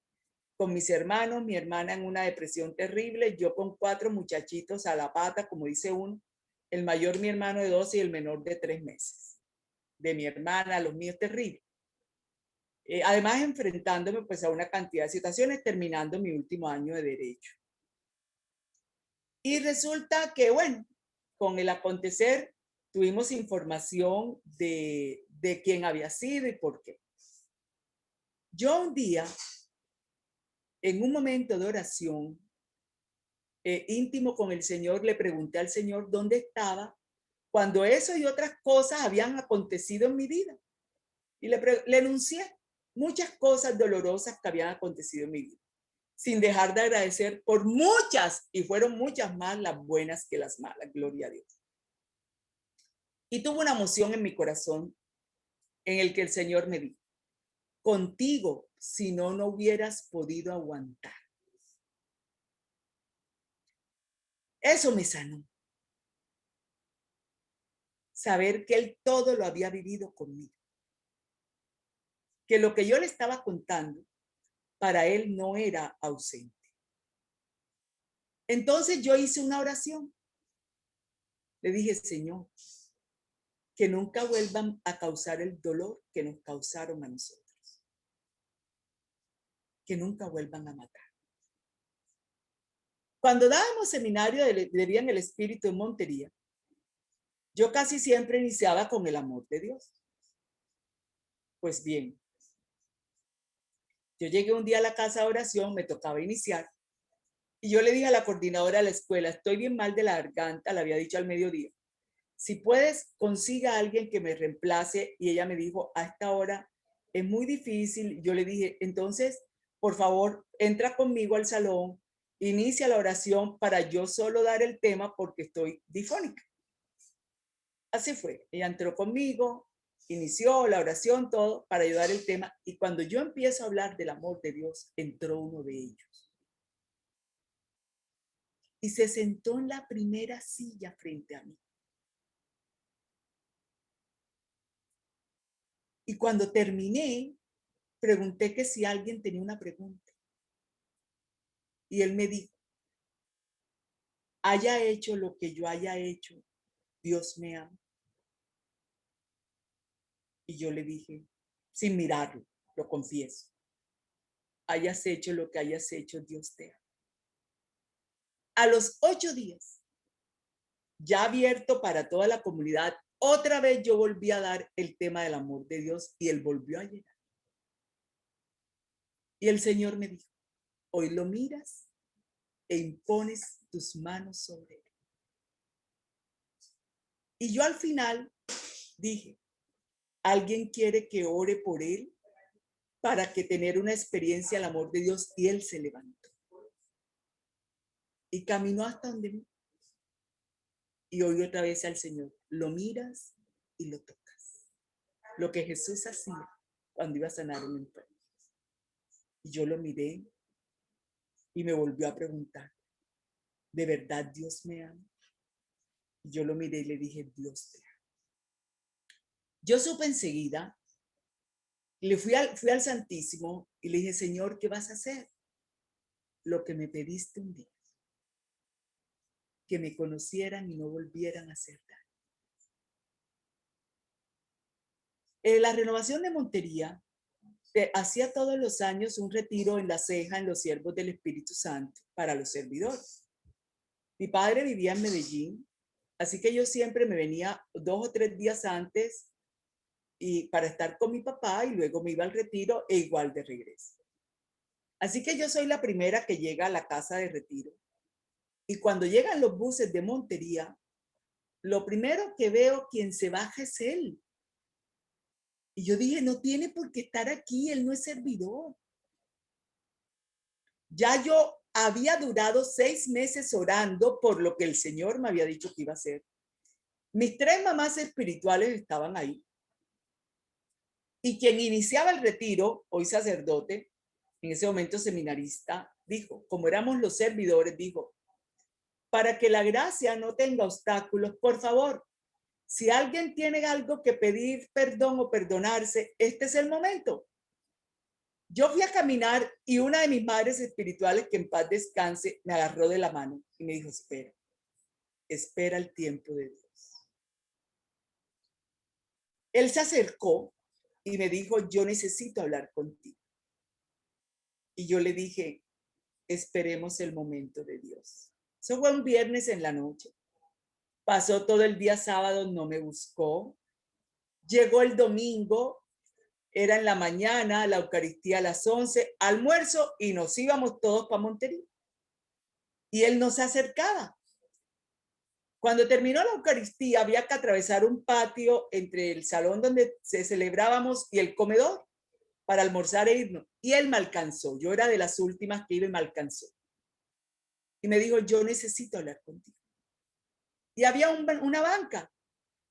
con mis hermanos, mi hermana en una depresión terrible, yo con 4 muchachitos a la pata, como dice uno, el mayor mi hermano de 12 y el menor de 3 meses. De mi hermana, los míos terribles. Además, enfrentándome pues a una cantidad de situaciones, terminando mi último año de derecho. Y resulta que, bueno, con el acontecer tuvimos información de quién había sido y por qué. Yo un día, en un momento de oración íntimo con el Señor, le pregunté al Señor dónde estaba cuando eso y otras cosas habían acontecido en mi vida. Y le enuncié muchas cosas dolorosas que habían acontecido en mi vida, sin dejar de agradecer por muchas, y fueron muchas más las buenas que las malas, gloria a Dios. Y tuve una emoción en mi corazón en el que el Señor me dijo, contigo, si no, no hubieras podido aguantar. Eso me sanó. Saber que Él todo lo había vivido conmigo. Que lo que yo le estaba contando, para Él no era ausente. Entonces yo hice una oración. Le dije, Señor, que nunca vuelvan a causar el dolor que nos causaron a nosotros. Que nunca vuelvan a matar. Cuando dábamos seminario de vida en el Espíritu en Montería, yo casi siempre iniciaba con el amor de Dios. Pues bien, yo llegué un día a la casa de oración, me tocaba iniciar, y yo le dije a la coordinadora de la escuela, estoy bien mal de la garganta, le había dicho al mediodía. Si puedes, consiga a alguien que me reemplace. Y ella me dijo, a esta hora es muy difícil. Yo le dije, entonces, por favor, entra conmigo al salón, inicia la oración para yo solo dar el tema porque estoy difónica. Así fue. Ella entró conmigo, inició la oración, todo, para ayudar el tema. Y cuando yo empiezo a hablar del amor de Dios, entró uno de ellos. Y se sentó en la primera silla frente a mí. Y cuando terminé, pregunté que si alguien tenía una pregunta. Y él me dijo, haya hecho lo que yo haya hecho, Dios me ama. Y yo le dije, sin mirarlo, lo confieso, hayas hecho lo que hayas hecho, Dios te ama. A los 8 días, ya abierto para toda la comunidad, otra vez yo volví a dar el tema del amor de Dios y él volvió a llegar. Y el Señor me dijo, hoy lo miras e impones tus manos sobre él. Y yo al final dije, ¿alguien quiere que ore por él para que tener una experiencia del amor de Dios? Y él se levantó y caminó hasta donde mí. Y oí otra vez al Señor, lo miras y lo tocas. Lo que Jesús hacía cuando iba a sanar a un enfermo. Y yo lo miré y me volvió a preguntar, ¿de verdad Dios me ama? Y yo lo miré y le dije, Dios te ama. Yo supe enseguida, fui al Santísimo y le dije, Señor, ¿qué vas a hacer? Lo que me pediste un día. Que me conocieran y no volvieran a hacer daño. La Renovación de Montería hacía todos los años un retiro en La Ceja, en los Siervos del Espíritu Santo, para los servidores. Mi padre vivía en Medellín, así que yo siempre me venía 2 o 3 días antes y para estar con mi papá y luego me iba al retiro e igual de regreso. Así que yo soy la primera que llega a la casa de retiro. Y cuando llegan los buses de Montería, lo primero que veo quien se baja es él. Y yo dije, no tiene por qué estar aquí, él no es servidor. Ya yo había durado 6 meses orando por lo que el Señor me había dicho que iba a hacer. Mis 3 mamás espirituales estaban ahí. Y quien iniciaba el retiro, hoy sacerdote, en ese momento seminarista, dijo, como éramos los servidores, dijo, para que la gracia no tenga obstáculos, por favor, si alguien tiene algo que pedir perdón o perdonarse, este es el momento. Yo fui a caminar y una de mis madres espirituales, que en paz descanse, me agarró de la mano y me dijo, espera el tiempo de Dios. Él se acercó y me dijo, yo necesito hablar contigo. Y yo le dije, esperemos el momento de Dios. Eso fue un viernes en la noche. Pasó todo el día sábado, no me buscó. Llegó el domingo, era en la mañana, la Eucaristía a las 11, almuerzo y nos íbamos todos para Montería. Y él no se acercaba. Cuando terminó la Eucaristía había que atravesar un patio entre el salón donde se celebrábamos y el comedor para almorzar e irnos. Y él me alcanzó. Yo era de las últimas que iba y me alcanzó. Y me dijo, yo necesito hablar contigo. Y había una banca.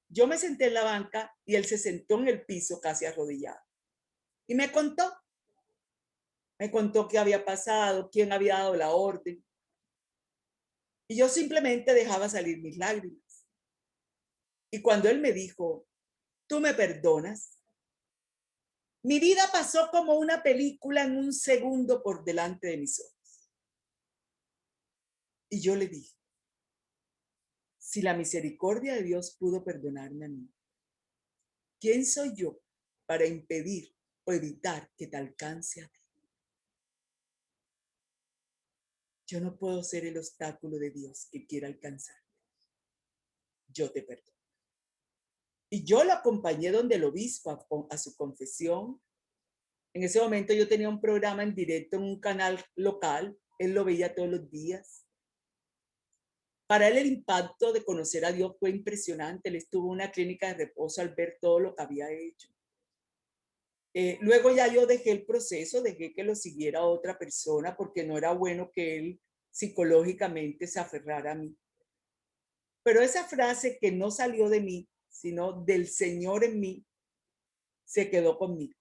Yo me senté en la banca y él se sentó en el piso casi arrodillado. Y me contó qué había pasado, quién había dado la orden. Y yo simplemente dejaba salir mis lágrimas. Y cuando él me dijo, ¿tú me perdonas? Mi vida pasó como una película en un segundo por delante de mis ojos. Y yo le dije, si la misericordia de Dios pudo perdonarme a mí, ¿quién soy yo para impedir o evitar que te alcance a ti? Yo no puedo ser el obstáculo de Dios que quiera alcanzarte. Yo te perdono. Y yo lo acompañé donde el obispo a su confesión. En ese momento yo tenía un programa en directo en un canal local. Él lo veía todos los días. Para él el impacto de conocer a Dios fue impresionante. Él estuvo en una clínica de reposo al ver todo lo que había hecho. Luego ya yo dejé el proceso, dejé que lo siguiera otra persona porque no era bueno que él psicológicamente se aferrara a mí. Pero esa frase que no salió de mí, sino del Señor en mí, se quedó conmigo.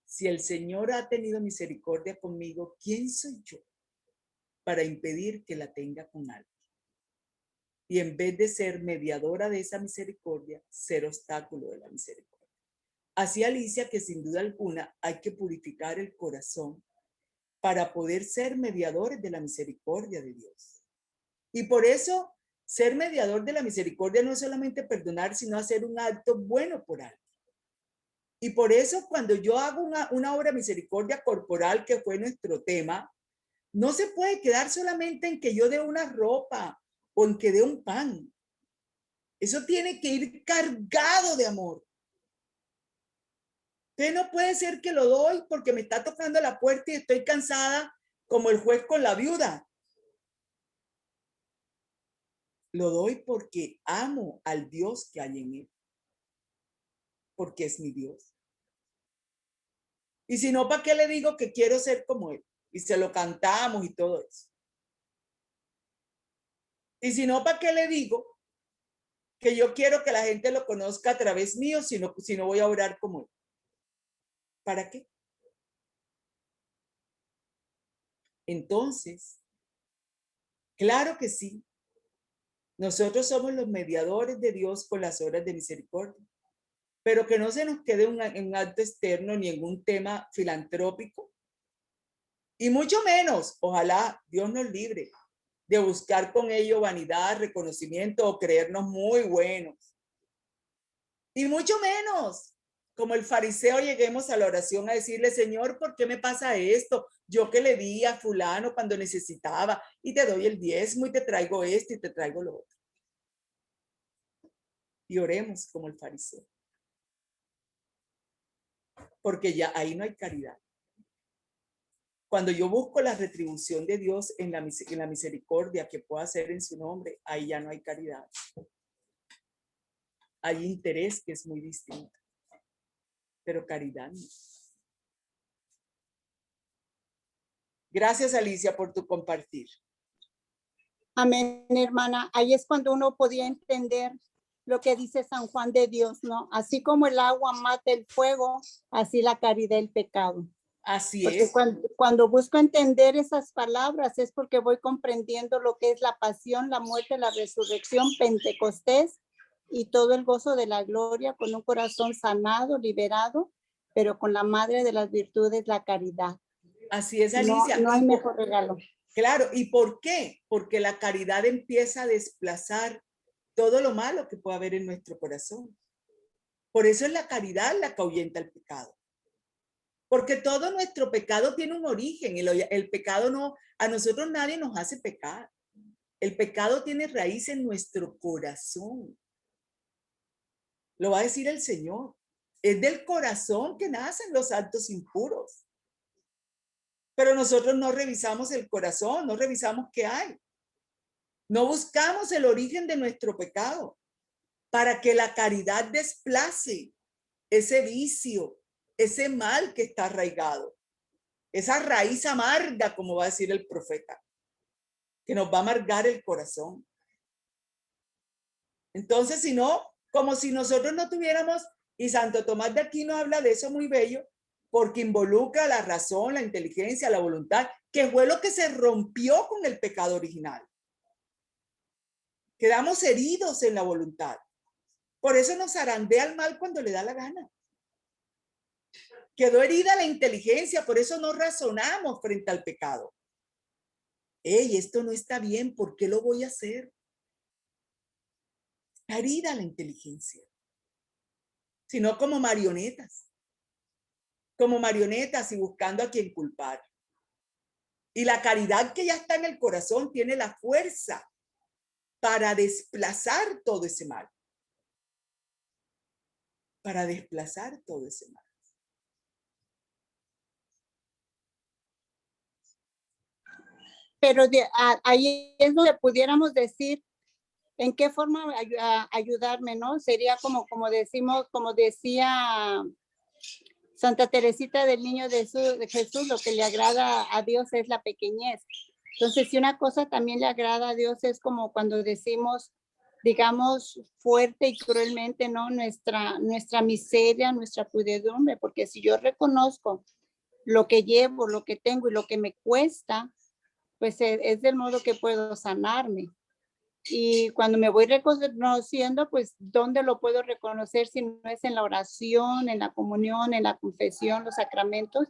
Si el Señor ha tenido misericordia conmigo, ¿quién soy yo para impedir que la tenga con alguien? Y en vez de ser mediadora de esa misericordia, ser obstáculo de la misericordia. Así Alicia, que sin duda alguna hay que purificar el corazón para poder ser mediadores de la misericordia de Dios. Y por eso, ser mediador de la misericordia no es solamente perdonar, sino hacer un acto bueno por alguien. Y por eso, cuando yo hago una obra de misericordia corporal, que fue nuestro tema, no se puede quedar solamente en que yo dé una ropa o en que dé un pan. Eso tiene que ir cargado de amor. Entonces no puede ser que lo doy porque me está tocando la puerta y estoy cansada como el juez con la viuda. Lo doy porque amo al Dios que hay en él. Porque es mi Dios. Y si no, ¿para qué le digo que quiero ser como él? Y se lo cantamos y todo eso. Y si no, ¿para qué le digo que yo quiero que la gente lo conozca a través mío si no voy a orar como él? ¿Para qué? Entonces, claro que sí. Nosotros somos los mediadores de Dios con las obras de misericordia. Pero que no se nos quede en un acto externo ni en un tema filantrópico. Y mucho menos, ojalá Dios nos libre de buscar con ello vanidad, reconocimiento o creernos muy buenos. Y mucho menos, como el fariseo, lleguemos a la oración a decirle, Señor, ¿por qué me pasa esto? Yo que le di a fulano cuando necesitaba y te doy el diezmo y te traigo esto y te traigo lo otro. Y oremos como el fariseo. Porque ya ahí no hay caridad. Cuando yo busco la retribución de Dios en la misericordia que pueda hacer en su nombre, ahí ya no hay caridad. Hay interés que es muy distinto, pero caridad no. Gracias, Alicia, por tu compartir. Amén, hermana. Ahí es cuando uno podía entender lo que dice San Juan de Dios, ¿no? Así como el agua mata el fuego, así la caridad el pecado. Así porque es. cuando busco entender esas palabras es porque voy comprendiendo lo que es la pasión, la muerte, la resurrección, Pentecostés y todo el gozo de la gloria con un corazón sanado, liberado, pero con la madre de las virtudes, la caridad. Así es, Alicia. No hay mejor regalo. Claro, ¿y por qué? Porque la caridad empieza a desplazar todo lo malo que puede haber en nuestro corazón. Por eso es la caridad la que ahuyenta el pecado. Porque todo nuestro pecado tiene un origen. El pecado no, a nosotros nadie nos hace pecar. El pecado tiene raíz en nuestro corazón. Lo va a decir el Señor. Es del corazón que nacen los actos impuros. Pero nosotros no revisamos el corazón, no revisamos qué hay. No buscamos el origen de nuestro pecado para que la caridad desplace ese vicio, ese mal que está arraigado, esa raíz amarga, como va a decir el profeta, que nos va a amargar el corazón. Entonces, si no, como si nosotros no tuviéramos, y Santo Tomás de Aquino habla de eso muy bello, porque involucra la razón, la inteligencia, la voluntad, que fue lo que se rompió con el pecado original. Quedamos heridos en la voluntad. Por eso nos zarandea el mal cuando le da la gana. Quedó herida la inteligencia, por eso no razonamos frente al pecado. Hey, esto no está bien, ¿por qué lo voy a hacer? Está herida la inteligencia. Sino como marionetas y buscando a quien culpar. Y la caridad que ya está en el corazón tiene la fuerza para desplazar todo ese mal. para desplazar todo ese mal. Pero ahí es donde pudiéramos decir en qué forma ayudarme, ¿no? Sería como decimos, como decía Santa Teresita del Niño de Jesús, lo que le agrada a Dios es la pequeñez. Entonces, si una cosa también le agrada a Dios es como cuando decimos, digamos, fuerte y cruelmente, ¿no? Nuestra miseria, nuestra pudedumbre, porque si yo reconozco lo que llevo, lo que tengo y lo que me cuesta, pues es del modo que puedo sanarme. Y cuando me voy reconociendo, pues, ¿dónde lo puedo reconocer si no es en la oración, en la comunión, en la confesión, los sacramentos,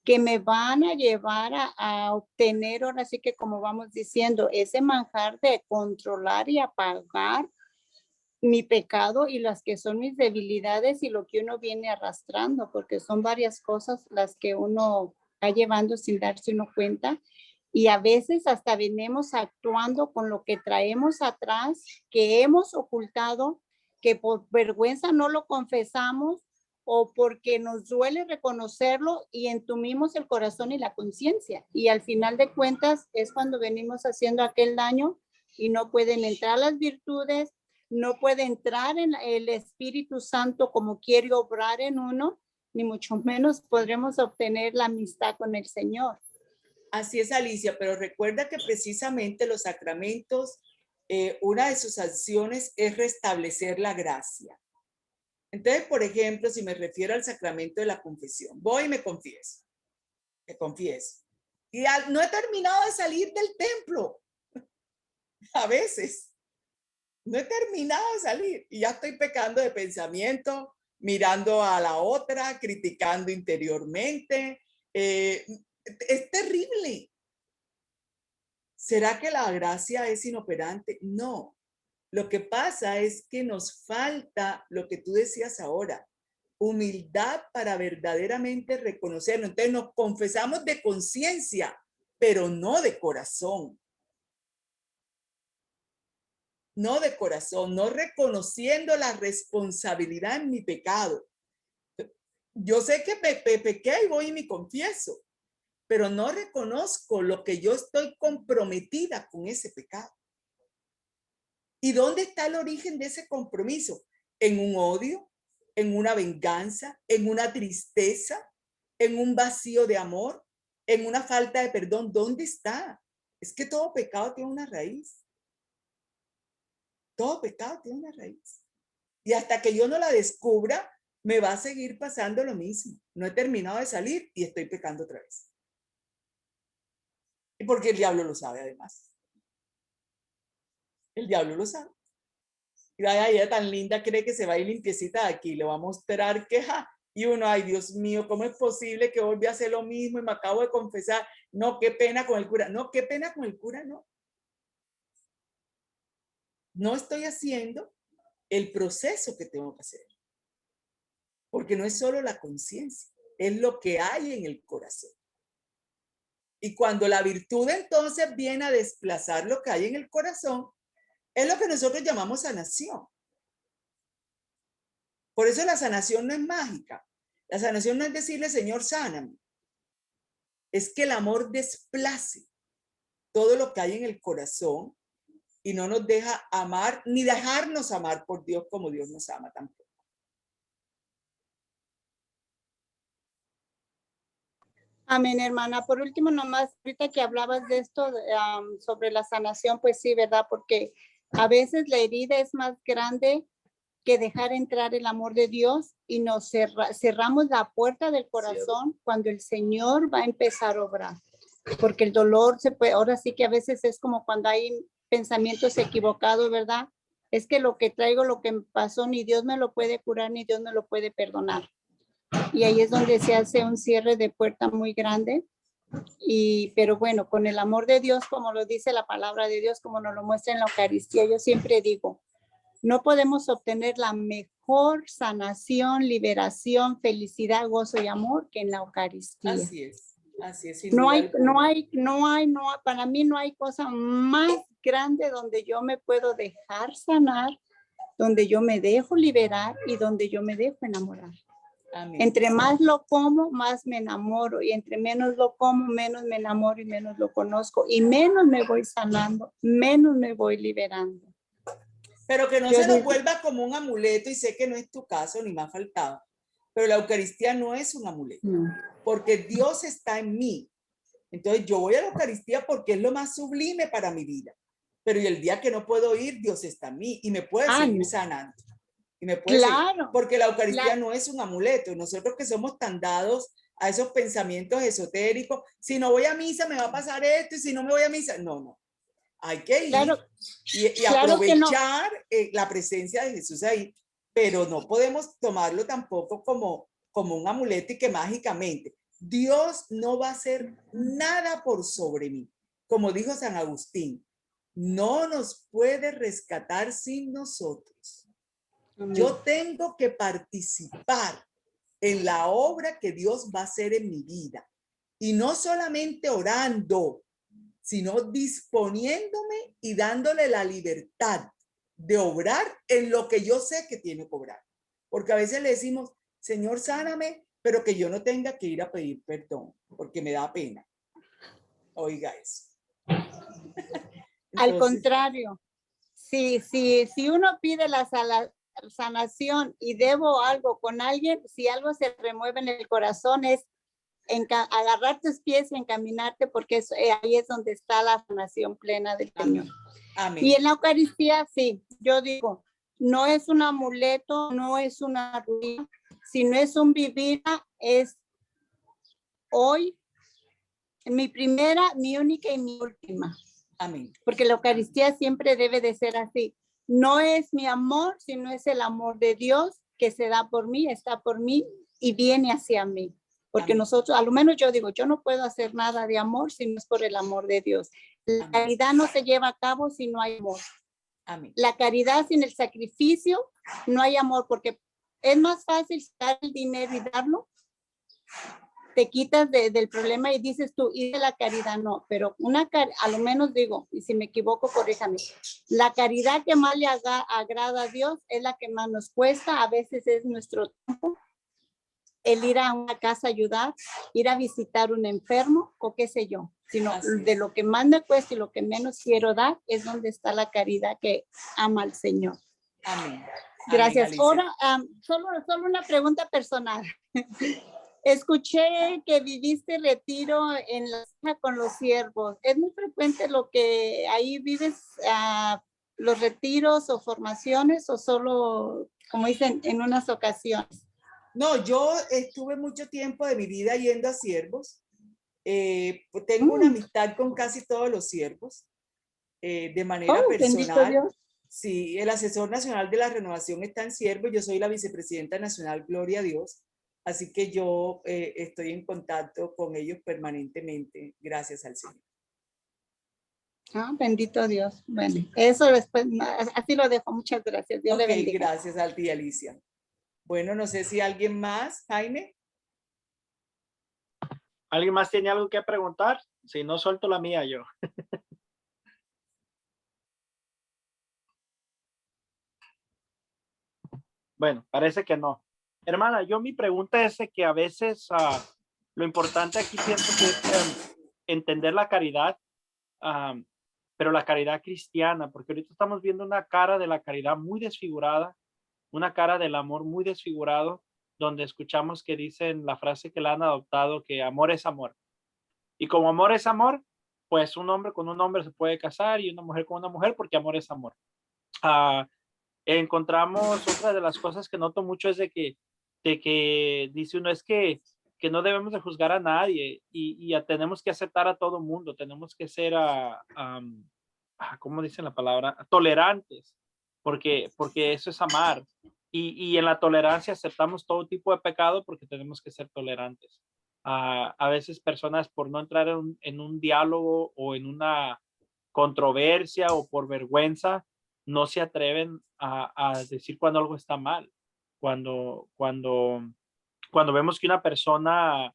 que me van a llevar a obtener, ahora sí que como vamos diciendo, ese manjar de controlar y apagar mi pecado y las que son mis debilidades y lo que uno viene arrastrando, porque son varias cosas las que uno va llevando sin darse uno cuenta. Y a veces hasta venimos actuando con lo que traemos atrás, que hemos ocultado, que por vergüenza no lo confesamos o porque nos duele reconocerlo y entumimos el corazón y la conciencia. Y al final de cuentas es cuando venimos haciendo aquel daño y no pueden entrar las virtudes, no puede entrar en el Espíritu Santo como quiere obrar en uno, ni mucho menos podremos obtener la amistad con el Señor. Así es, Alicia, pero recuerda que precisamente los sacramentos, una de sus acciones es restablecer la gracia. Entonces, por ejemplo, si me refiero al sacramento de la confesión, voy y me confieso. Y no he terminado de salir del templo. A veces. No he terminado de salir y ya estoy pecando de pensamiento, mirando a la otra, criticando interiormente. Es terrible. ¿Será que la gracia es inoperante? No. Lo que pasa es que nos falta lo que tú decías ahora, humildad para verdaderamente reconocerlo. Entonces nos confesamos de conciencia, pero no de corazón. No de corazón, no reconociendo la responsabilidad en mi pecado. Yo sé que pequé y voy y me confieso, pero no reconozco lo que yo estoy comprometida con ese pecado. ¿Y dónde está el origen de ese compromiso? ¿En un odio? ¿En una venganza? ¿En una tristeza? ¿En un vacío de amor? ¿En una falta de perdón? ¿Dónde está? Es que todo pecado tiene una raíz. Todo pecado tiene una raíz. Y hasta que yo no la descubra, me va a seguir pasando lo mismo. No he terminado de salir y estoy pecando otra vez. Y porque el diablo lo sabe además. El diablo lo sabe. Y vaya, ella tan linda cree que se va a ir limpiecita de aquí. Le va a mostrar que, y uno, ay Dios mío, ¿cómo es posible que volví a hacer lo mismo y me acabo de confesar? No, qué pena con el cura. No, qué pena con el cura, no. No estoy haciendo el proceso que tengo que hacer. Porque no es solo la conciencia, es lo que hay en el corazón. Y cuando la virtud entonces viene a desplazar lo que hay en el corazón, es lo que nosotros llamamos sanación. Por eso la sanación no es mágica. La sanación no es decirle, Señor, sáname. Es que el amor desplace todo lo que hay en el corazón y no nos deja amar, ni dejarnos amar por Dios como Dios nos ama tampoco. Amén, hermana. Por último, nomás, ahorita que hablabas de esto, sobre la sanación, pues sí, ¿verdad? Porque a veces la herida es más grande que dejar entrar el amor de Dios y nos cerramos la puerta del corazón cuando el Señor va a empezar a obrar. Porque el dolor se puede, ahora sí que a veces es como cuando hay pensamientos equivocados, ¿verdad? Es que lo que traigo, lo que me pasó, ni Dios me lo puede curar, ni Dios me lo puede perdonar. Y ahí es donde se hace un cierre de puerta muy grande. Pero bueno, con el amor de Dios, como lo dice la palabra de Dios, como nos lo muestra en la Eucaristía, yo siempre digo, no podemos obtener la mejor sanación, liberación, felicidad, gozo y amor que en la Eucaristía. Así es. Así es. Para mí no hay cosa más grande donde yo me puedo dejar sanar, donde yo me dejo liberar y donde yo me dejo enamorar. Amén. Entre más lo como, más me enamoro, y entre menos lo como, menos me enamoro y menos lo conozco, y menos me voy sanando, menos me voy liberando. Pero que no Yo se nos digo- vuelva como un amuleto, y sé que no es tu caso ni me ha faltado, pero la Eucaristía no es un amuleto, porque Dios está en mí. Entonces yo voy a la Eucaristía porque es lo más sublime para mi vida. Pero y el día que no puedo ir, Dios está en mí y me puede seguir no. sanando. Y me puede seguir, Claro. porque la Eucaristía no es un amuleto. Nosotros que somos tan dados a esos pensamientos esotéricos, si no voy a misa me va a pasar esto, y si no me voy a misa, no. Hay que ir Claro, y claro que no. aprovechar la presencia de Jesús ahí, pero no podemos tomarlo tampoco como un amuleto y que mágicamente Dios no va a hacer nada por sobre mí. Como dijo San Agustín, no nos puede rescatar sin nosotros. Yo tengo que participar en la obra que Dios va a hacer en mi vida. Y no solamente orando, sino disponiéndome y dándole la libertad de obrar en lo que yo sé que tiene que obrar. Porque a veces le decimos, Señor, sáname, pero que yo no tenga que ir a pedir perdón, porque me da pena. Oiga eso. Al contrario, si uno pide la sanación y debo algo con alguien, si algo se remueve en el corazón es agarrar tus pies y encaminarte, porque ahí es donde está la sanación plena del Señor. Amén. Y en la Eucaristía, sí, yo digo, no es un amuleto, no es una ruina, sino es un vivir, es hoy, mi primera, mi única y mi última. Amén. Porque la Eucaristía siempre debe de ser así. No es mi amor, sino es el amor de Dios que se da por mí, está por mí y viene hacia mí. Porque Amén. nosotros, a lo menos yo digo, yo no puedo hacer nada de amor si no es por el amor de Dios. La Amén. caridad no se lleva a cabo si no hay amor. Amén. La caridad sin el sacrificio no hay amor, porque es más fácil dar el dinero y darlo. Te quitas del problema y dices tú, y de la caridad no, pero a lo menos digo, y si me equivoco, corríjame, la caridad que más le agrada a Dios es la que más nos cuesta, a veces es nuestro tiempo, el ir a una casa a ayudar, ir a visitar un enfermo o qué sé yo, sino de lo que más me cuesta y lo que menos quiero dar es donde está la caridad que ama al Señor. Amén. Gracias. Amén, ahora, solo una pregunta personal. Escuché que viviste retiro en la zona con los siervos. ¿Es muy frecuente lo que ahí vives, los retiros o formaciones, o solo, como dicen, en unas ocasiones? No, yo estuve mucho tiempo de mi vida yendo a siervos. Tengo una amistad con casi todos los siervos de manera Bendito personal. Dios. Sí, el asesor nacional de la renovación está en siervos. Yo soy la vicepresidenta nacional, gloria a Dios. Así que yo estoy en contacto con ellos permanentemente, gracias al Señor. Bendito Dios. Bueno, eso después, así lo dejo. Muchas gracias. Dios le bendiga. Gracias a ti, Alicia. Bueno, no sé si alguien más, Jaime. ¿Alguien más tiene algo que preguntar? Si no, suelto la mía yo. Bueno, parece que no. Hermana, mi pregunta es que a veces lo importante aquí pienso que es entender la caridad, pero la caridad cristiana, porque ahorita estamos viendo una cara de la caridad muy desfigurada, una cara del amor muy desfigurado, donde escuchamos que dicen la frase que la han adoptado, que amor es amor. Y como amor es amor, pues un hombre con un hombre se puede casar y una mujer con una mujer, porque amor es amor. Encontramos otra de las cosas que noto mucho es de que dice uno es que no debemos de juzgar a nadie y tenemos que aceptar a todo mundo, tenemos que ser, ¿cómo dicen la palabra? Tolerantes, porque eso es amar. Y en la tolerancia aceptamos todo tipo de pecado porque tenemos que ser tolerantes. A veces personas por no entrar en un diálogo o en una controversia o por vergüenza, no se atreven a decir cuando algo está mal. Cuando vemos que una persona,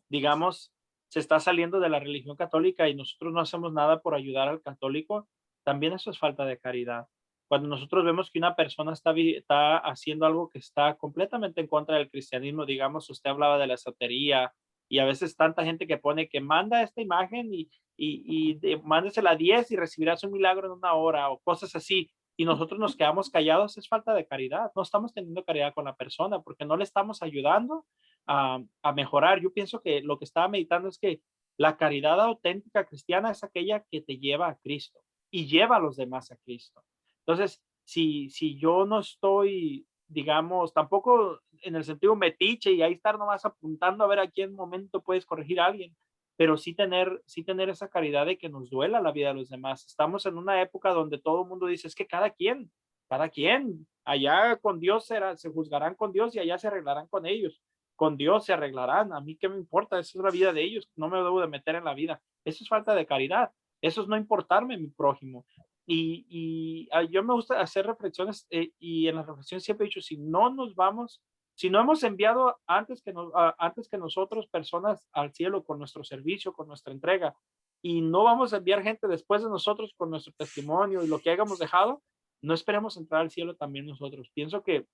digamos, se está saliendo de la religión católica y nosotros no hacemos nada por ayudar al católico, también eso es falta de caridad. Cuando nosotros vemos que una persona está haciendo algo que está completamente en contra del cristianismo, digamos, usted hablaba de la esotería y a veces tanta gente que pone que manda esta imagen y mándesela a 10 y recibirás un milagro en 1 hora o cosas así. Y nosotros nos quedamos callados, es falta de caridad. No estamos teniendo caridad con la persona porque no le estamos ayudando a mejorar. Yo pienso que lo que estaba meditando es que la caridad auténtica cristiana es aquella que te lleva a Cristo y lleva a los demás a Cristo. Entonces, si yo no estoy, digamos, tampoco en el sentido metiche y ahí estar nomás apuntando a ver a quién momento puedes corregir a alguien, pero sí tener esa caridad de que nos duela la vida de los demás. Estamos en una época donde todo el mundo dice, es que cada quien, allá con Dios se juzgarán con Dios y allá se arreglarán con ellos. Con Dios se arreglarán. A mí qué me importa, esa es la vida de ellos, no me debo de meter en la vida. Eso es falta de caridad. Eso es no importarme a mi prójimo. Yo me gusta hacer reflexiones y en las reflexiones siempre he dicho, si no nos vamos, si no hemos enviado antes que nosotros personas al cielo con nuestro servicio, con nuestra entrega, y no vamos a enviar gente después de nosotros con nuestro testimonio y lo que hayamos dejado, no esperemos entrar al cielo también nosotros. Pienso que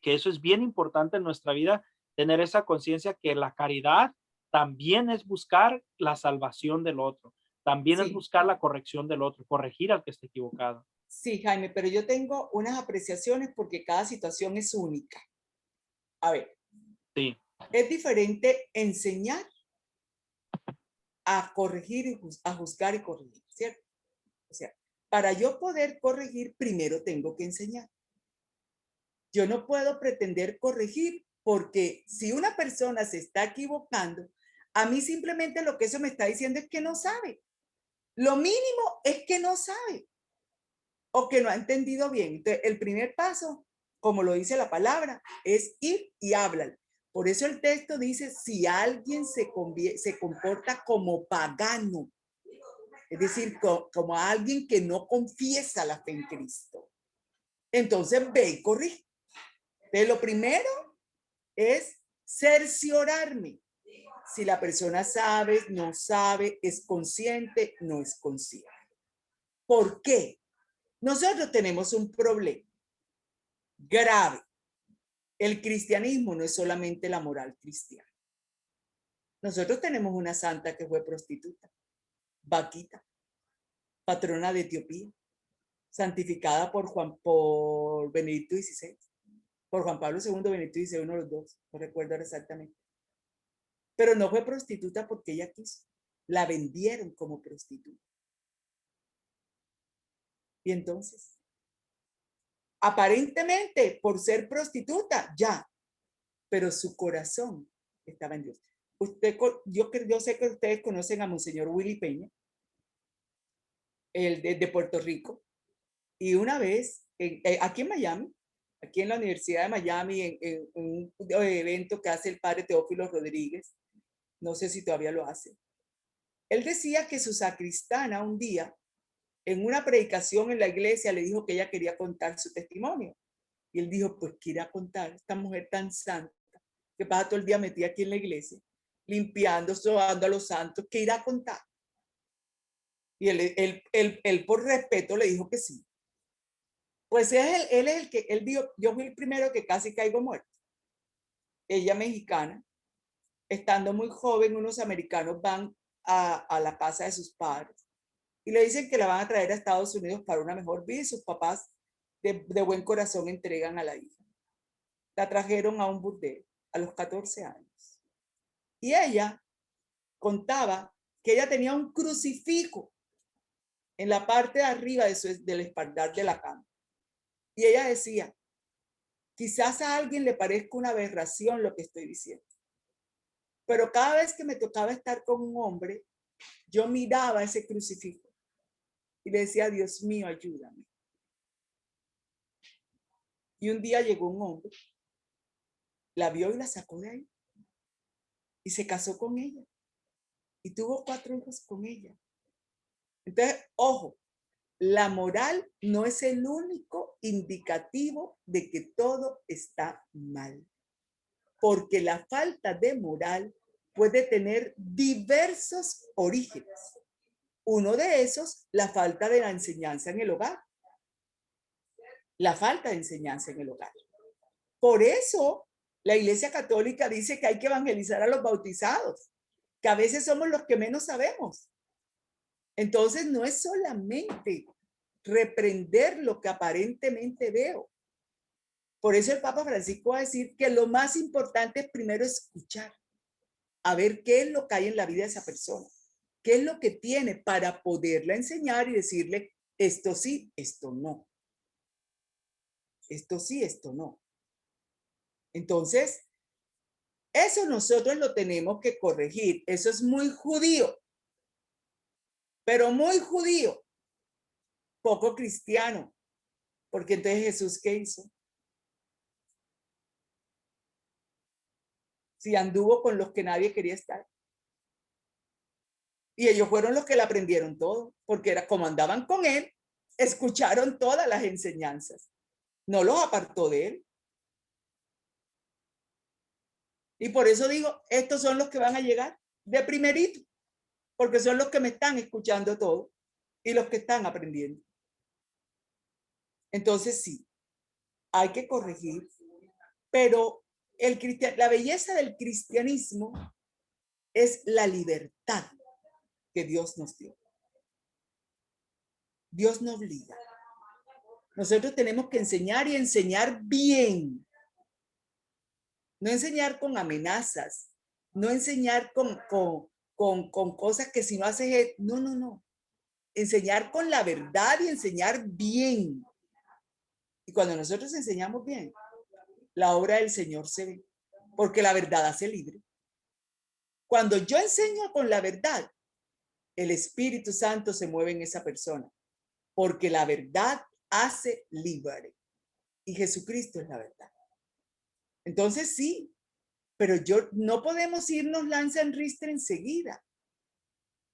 eso es bien importante en nuestra vida, tener esa conciencia que la caridad también es buscar la salvación del otro. También es Sí, buscar la corrección del otro, corregir al que esté equivocado. sí, Jaime, pero yo tengo unas apreciaciones porque cada situación es única. A ver, Sí, es diferente enseñar a corregir y a juzgar y corregir, ¿cierto? O sea, para yo poder corregir, primero tengo que enseñar. Yo no puedo pretender corregir porque si una persona se está equivocando, a mí simplemente lo que eso me está diciendo es que no sabe. Lo mínimo es que no sabe o que no ha entendido bien. Entonces, el primer paso, como lo dice la palabra, es ir y hablar. Por eso el texto dice, si alguien se comporta como pagano, es decir, como alguien que no confiesa la fe en Cristo, entonces ve y corrige. Entonces, lo primero es cerciorarme si la persona sabe, no sabe, es consciente, no es consciente. ¿Por qué? Nosotros tenemos un problema grave. El cristianismo no es solamente la moral cristiana. Nosotros tenemos una santa que fue prostituta, Vaquita, patrona de Etiopía, santificada por Benedicto XVI, por Juan Pablo II, Benedicto XVI, uno de los dos, no recuerdo ahora exactamente. Pero no fue prostituta porque ella quiso. La vendieron como prostituta. Y entonces, aparentemente, por ser prostituta, ya, pero su corazón estaba en Dios. Yo sé que ustedes conocen a Monseñor Willy Peña, el de Puerto Rico, y una vez, aquí en Miami, aquí en la Universidad de Miami, en un evento que hace el padre Teófilo Rodríguez, no sé si todavía lo hace, él decía que su sacristana un día, en una predicación en la iglesia, le dijo que ella quería contar su testimonio. Y él dijo, pues, ¿qué irá a contar? Esta mujer tan santa, que pasa todo el día metida aquí en la iglesia, limpiando, sobando a los santos, ¿qué irá a contar? Y él por respeto le dijo que sí. Pues él es el que, él dijo, yo fui el primero que casi caigo muerto. Ella mexicana, estando muy joven, unos americanos van a la casa de sus padres y le dicen que la van a traer a Estados Unidos para una mejor vida y sus papás de buen corazón entregan a la hija. La trajeron a un burdel a los 14 años. Y ella contaba que ella tenía un crucifijo en la parte de arriba del espaldar de la cama. Y ella decía, quizás a alguien le parezca una aberración lo que estoy diciendo. Pero cada vez que me tocaba estar con un hombre, yo miraba ese crucifijo y le decía, Dios mío, ayúdame. Y un día llegó un hombre, la vio y la sacó de ahí. Y se casó con ella. Y tuvo 4 hijos con ella. Entonces, ojo, la moral no es el único indicativo de que todo está mal. Porque la falta de moral puede tener diversos orígenes. Uno de esos, la falta de la enseñanza en el hogar. la falta de enseñanza en el hogar. Por eso la Iglesia Católica dice que hay que evangelizar a los bautizados, que a veces somos los que menos sabemos. Entonces no es solamente reprender lo que aparentemente veo. Por eso el Papa Francisco va a decir que lo más importante es primero escuchar, a ver qué es lo que hay en la vida de esa persona, qué es lo que tiene para poderla enseñar y decirle esto sí, esto no. Esto sí, esto no. Entonces, eso nosotros lo tenemos que corregir. Eso es muy judío, pero muy judío, poco cristiano. Porque entonces Jesús, ¿qué hizo? Si anduvo con los que nadie quería estar. Y ellos fueron los que le aprendieron todo, porque era como andaban con él, escucharon todas las enseñanzas. No los apartó de él. Y por eso digo, estos son los que van a llegar de primerito, porque son los que me están escuchando todo y los que están aprendiendo. Entonces sí, hay que corregir, pero la belleza del cristianismo es la libertad que Dios nos dio. Dios nos obliga. Nosotros tenemos que enseñar y enseñar bien. No enseñar con amenazas, no enseñar con cosas que si no haces, no. Enseñar con la verdad y enseñar bien. Y cuando nosotros enseñamos bien, la obra del Señor se ve, porque la verdad hace libre. Cuando yo enseño con la verdad, el Espíritu Santo se mueve en esa persona, porque la verdad hace libre. Y Jesucristo es la verdad. Entonces sí, pero no podemos irnos lanza en ristre enseguida.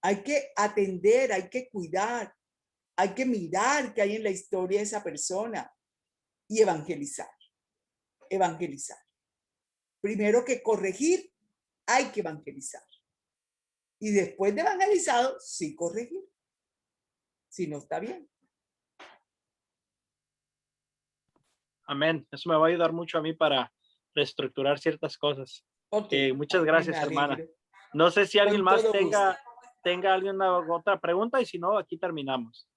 Hay que atender, hay que cuidar, hay que mirar qué hay en la historia de esa persona y evangelizar. Evangelizar. Primero que corregir, hay que evangelizar. Y después de evangelizado, sí corregir. Si no está bien. Amén. Eso me va a ayudar mucho a mí para reestructurar ciertas cosas. Okay. Muchas gracias, hermana. No sé si alguien más tenga alguna otra pregunta y si no, aquí terminamos.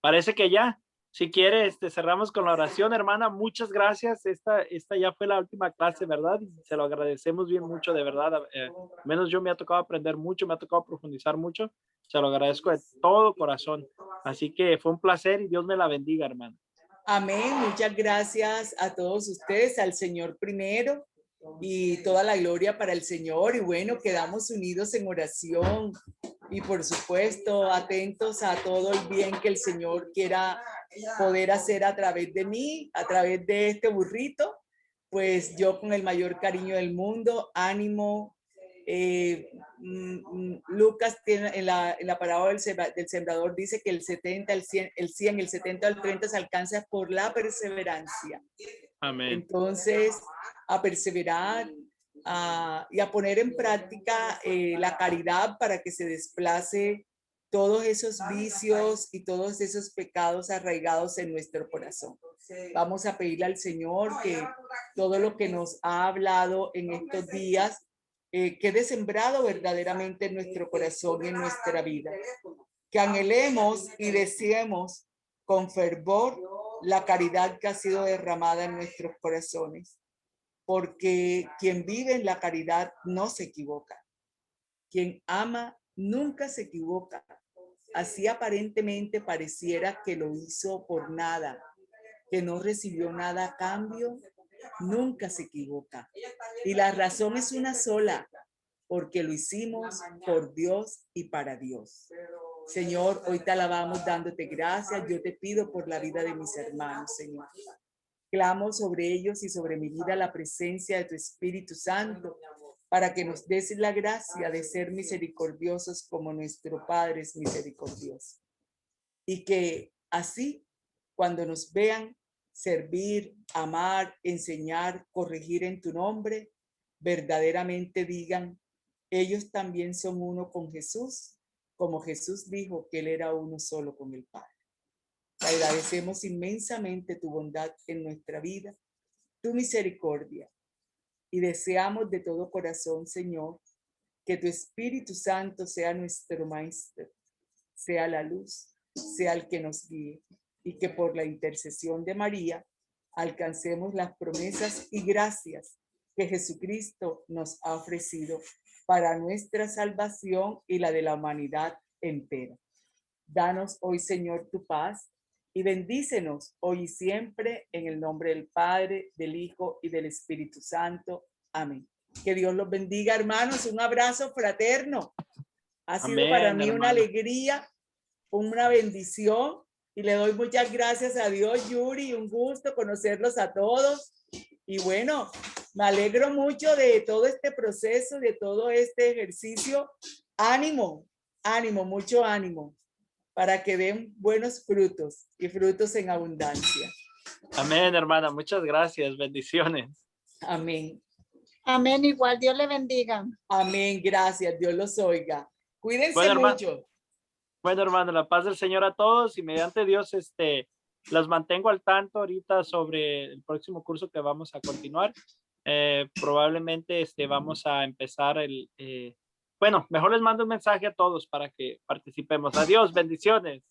Parece que ya. Si quiere, cerramos con la oración, hermana. Muchas gracias. Esta ya fue la última clase, ¿verdad? Y se lo agradecemos bien mucho, de verdad. Menos yo me ha tocado aprender mucho, me ha tocado profundizar mucho. Se lo agradezco de todo corazón. Así que fue un placer y Dios me la bendiga, hermana. Amén. Muchas gracias a todos ustedes, al Señor primero y toda la gloria para el Señor. Y bueno, quedamos unidos en oración y por supuesto atentos a todo el bien que el Señor quiera poder hacer a través de mí, a través de este burrito. Pues yo con el mayor cariño del mundo, ánimo. Lucas tiene en la parábola del sembrador dice que el 70, el 100, el 70, el 30 se alcanza por la perseverancia. Amén. Entonces, a perseverar y a poner en práctica la caridad para que se desplace todos esos vicios y todos esos pecados arraigados en nuestro corazón. Vamos a pedirle al Señor que todo lo que nos ha hablado en estos días quede sembrado verdaderamente en nuestro corazón y en nuestra vida. Que anhelemos y deseemos con fervor la caridad que ha sido derramada en nuestros corazones. Porque quien vive en la caridad no se equivoca. Quien ama nunca se equivoca. Así aparentemente pareciera que lo hizo por nada, que no recibió nada a cambio, nunca se equivoca. Y la razón es una sola, porque lo hicimos por Dios y para Dios. Señor, hoy te alabamos dándote gracias. Yo te pido por la vida de mis hermanos, Señor. Clamo sobre ellos y sobre mi vida la presencia de tu Espíritu Santo para que nos des la gracia de ser misericordiosos como nuestro Padre es misericordioso. Y que así, cuando nos vean servir, amar, enseñar, corregir en tu nombre, verdaderamente digan, ellos también son uno con Jesús como Jesús dijo que Él era uno solo con el Padre. Te agradecemos inmensamente tu bondad en nuestra vida, tu misericordia, y deseamos de todo corazón, Señor, que tu Espíritu Santo sea nuestro Maestro, sea la luz, sea el que nos guíe, y que por la intercesión de María alcancemos las promesas y gracias que Jesucristo nos ha ofrecido para nuestra salvación y la de la humanidad entera. Danos hoy, Señor, tu paz y bendícenos hoy y siempre en el nombre del Padre, del Hijo y del Espíritu Santo. Amén. Que Dios los bendiga, hermanos. Un abrazo fraterno. Ha sido Amén, para mí una hermana. alegría, una bendición, y le doy muchas gracias a Dios, Yuri. Un gusto conocerlos a todos. Y bueno, me alegro mucho de todo este proceso, de todo este ejercicio. Ánimo, ánimo, mucho ánimo, para que den buenos frutos y frutos en abundancia. Amén, hermana. Muchas gracias. Bendiciones. Amén. Amén, igual, Dios le bendiga. Amén, gracias, Dios los oiga. Cuídense Bueno, hermano. mucho. Bueno, hermano, la paz del Señor a todos y mediante Dios, las mantengo al tanto ahorita sobre el próximo curso que vamos a continuar. Probablemente vamos a empezar bueno, mejor les mando un mensaje a todos para que participemos. Adiós, bendiciones.